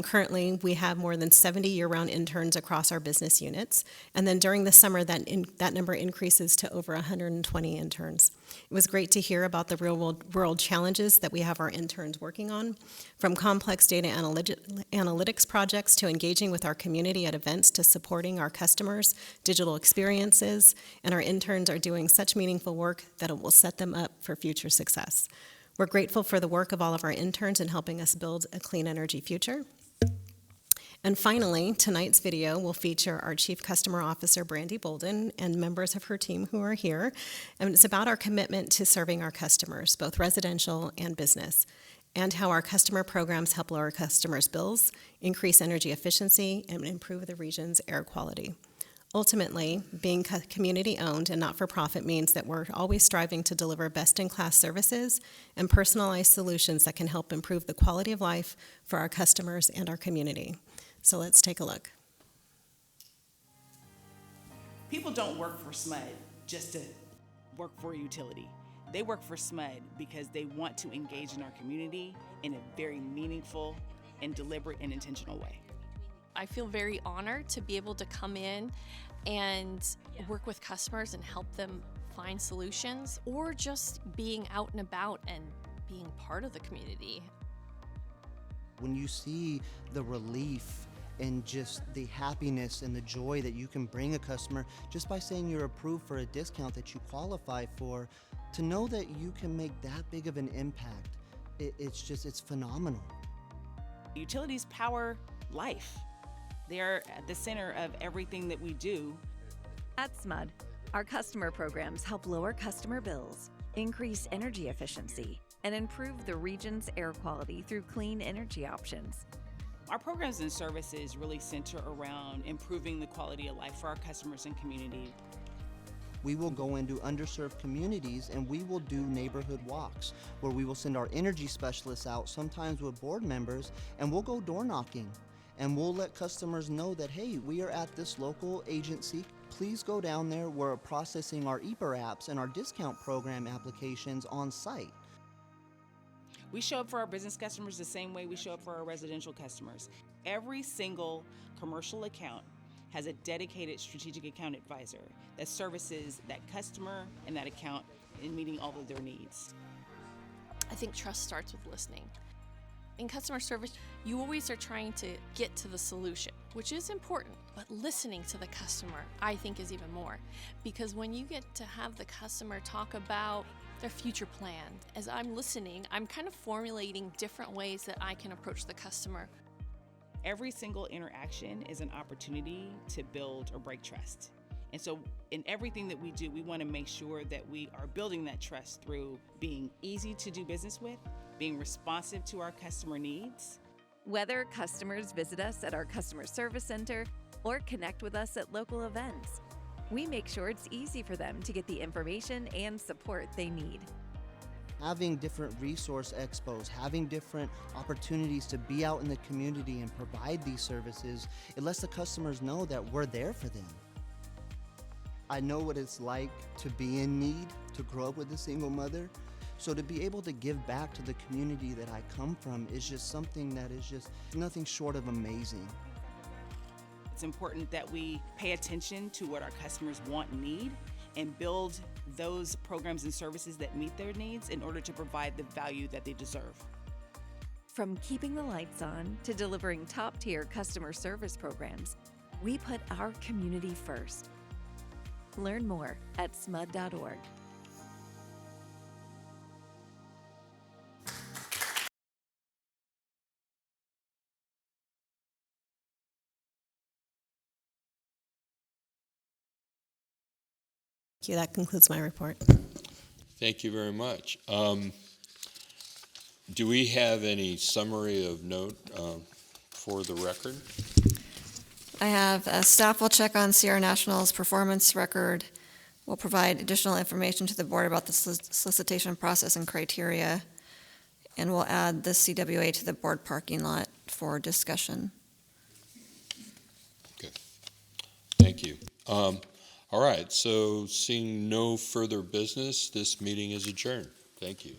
S9: Currently, we have more than 70 year-round interns across our business units, and then during the summer, that number increases to over 120 interns. It was great to hear about the real-world challenges that we have our interns working on, from complex data analytics projects to engaging with our community at events to supporting our customers' digital experiences, and our interns are doing such meaningful work that it will set them up for future success. We're grateful for the work of all of our interns in helping us build a clean energy future. And finally, tonight's video will feature our Chief Customer Officer, Brandy Bolden, and members of her team who are here. And it's about our commitment to serving our customers, both residential and business, and how our customer programs help lower customers' bills, increase energy efficiency, and improve the region's air quality. Ultimately, being community-owned and not-for-profit means that we're always striving to deliver best-in-class services and personalized solutions that can help improve the quality of life for our customers and our community. So let's take a look.
S15: People don't work for SMUD just to work for a utility. They work for SMUD because they want to engage in our community in a very meaningful and deliberate and intentional way.
S16: I feel very honored to be able to come in and work with customers and help them find solutions, or just being out and about and being part of the community.
S17: When you see the relief and just the happiness and the joy that you can bring a customer just by saying you're approved for a discount that you qualify for, to know that you can make that big of an impact, it's phenomenal.
S15: Utilities power life. They're at the center of everything that we do.
S18: At SMUD, our customer programs help lower customer bills, increase energy efficiency, and improve the region's air quality through clean energy options.
S15: Our programs and services really center around improving the quality of life for our customers and community.
S17: We will go into underserved communities and we will do neighborhood walks where we will send our energy specialists out, sometimes with board members, and we'll go door knocking. And we'll let customers know that, hey, we are at this local agency. Please go down there. We're processing our EPR apps and our discount program applications on site.
S15: We show up for our business customers the same way we show up for our residential customers. Every single commercial account has a dedicated strategic account advisor that services that customer and that account in meeting all of their needs.
S16: I think trust starts with listening. In customer service, you always are trying to get to the solution, which is important, but listening to the customer, I think, is even more. Because when you get to have the customer talk about their future plans, as I'm listening, I'm kind of formulating different ways that I can approach the customer.
S15: Every single interaction is an opportunity to build or break trust. And so in everything that we do, we want to make sure that we are building that trust through being easy to do business with, being responsive to our customer needs.
S18: Whether customers visit us at our customer service center or connect with us at local events, we make sure it's easy for them to get the information and support they need.
S17: Having different resource expos, having different opportunities to be out in the community and provide these services, it lets the customers know that we're there for them. I know what it's like to be in need, to grow up with a single mother. So to be able to give back to the community that I come from is just something that is just nothing short of amazing.
S15: It's important that we pay attention to what our customers want and need and build those programs and services that meet their needs in order to provide the value that they deserve.
S18: From keeping the lights on to delivering top-tier customer service programs, we put our community first. Learn more at smud.org.
S9: Thank you. That concludes my report.
S1: Thank you very much. Do we have any summary of note for the record?
S2: I have, staff will check on Sierra National's performance record, will provide additional information to the board about the solicitation process and criteria, and will add the CWA to the board parking lot for discussion.
S1: Thank you. All right, so seeing no further business, this meeting is adjourned. Thank you.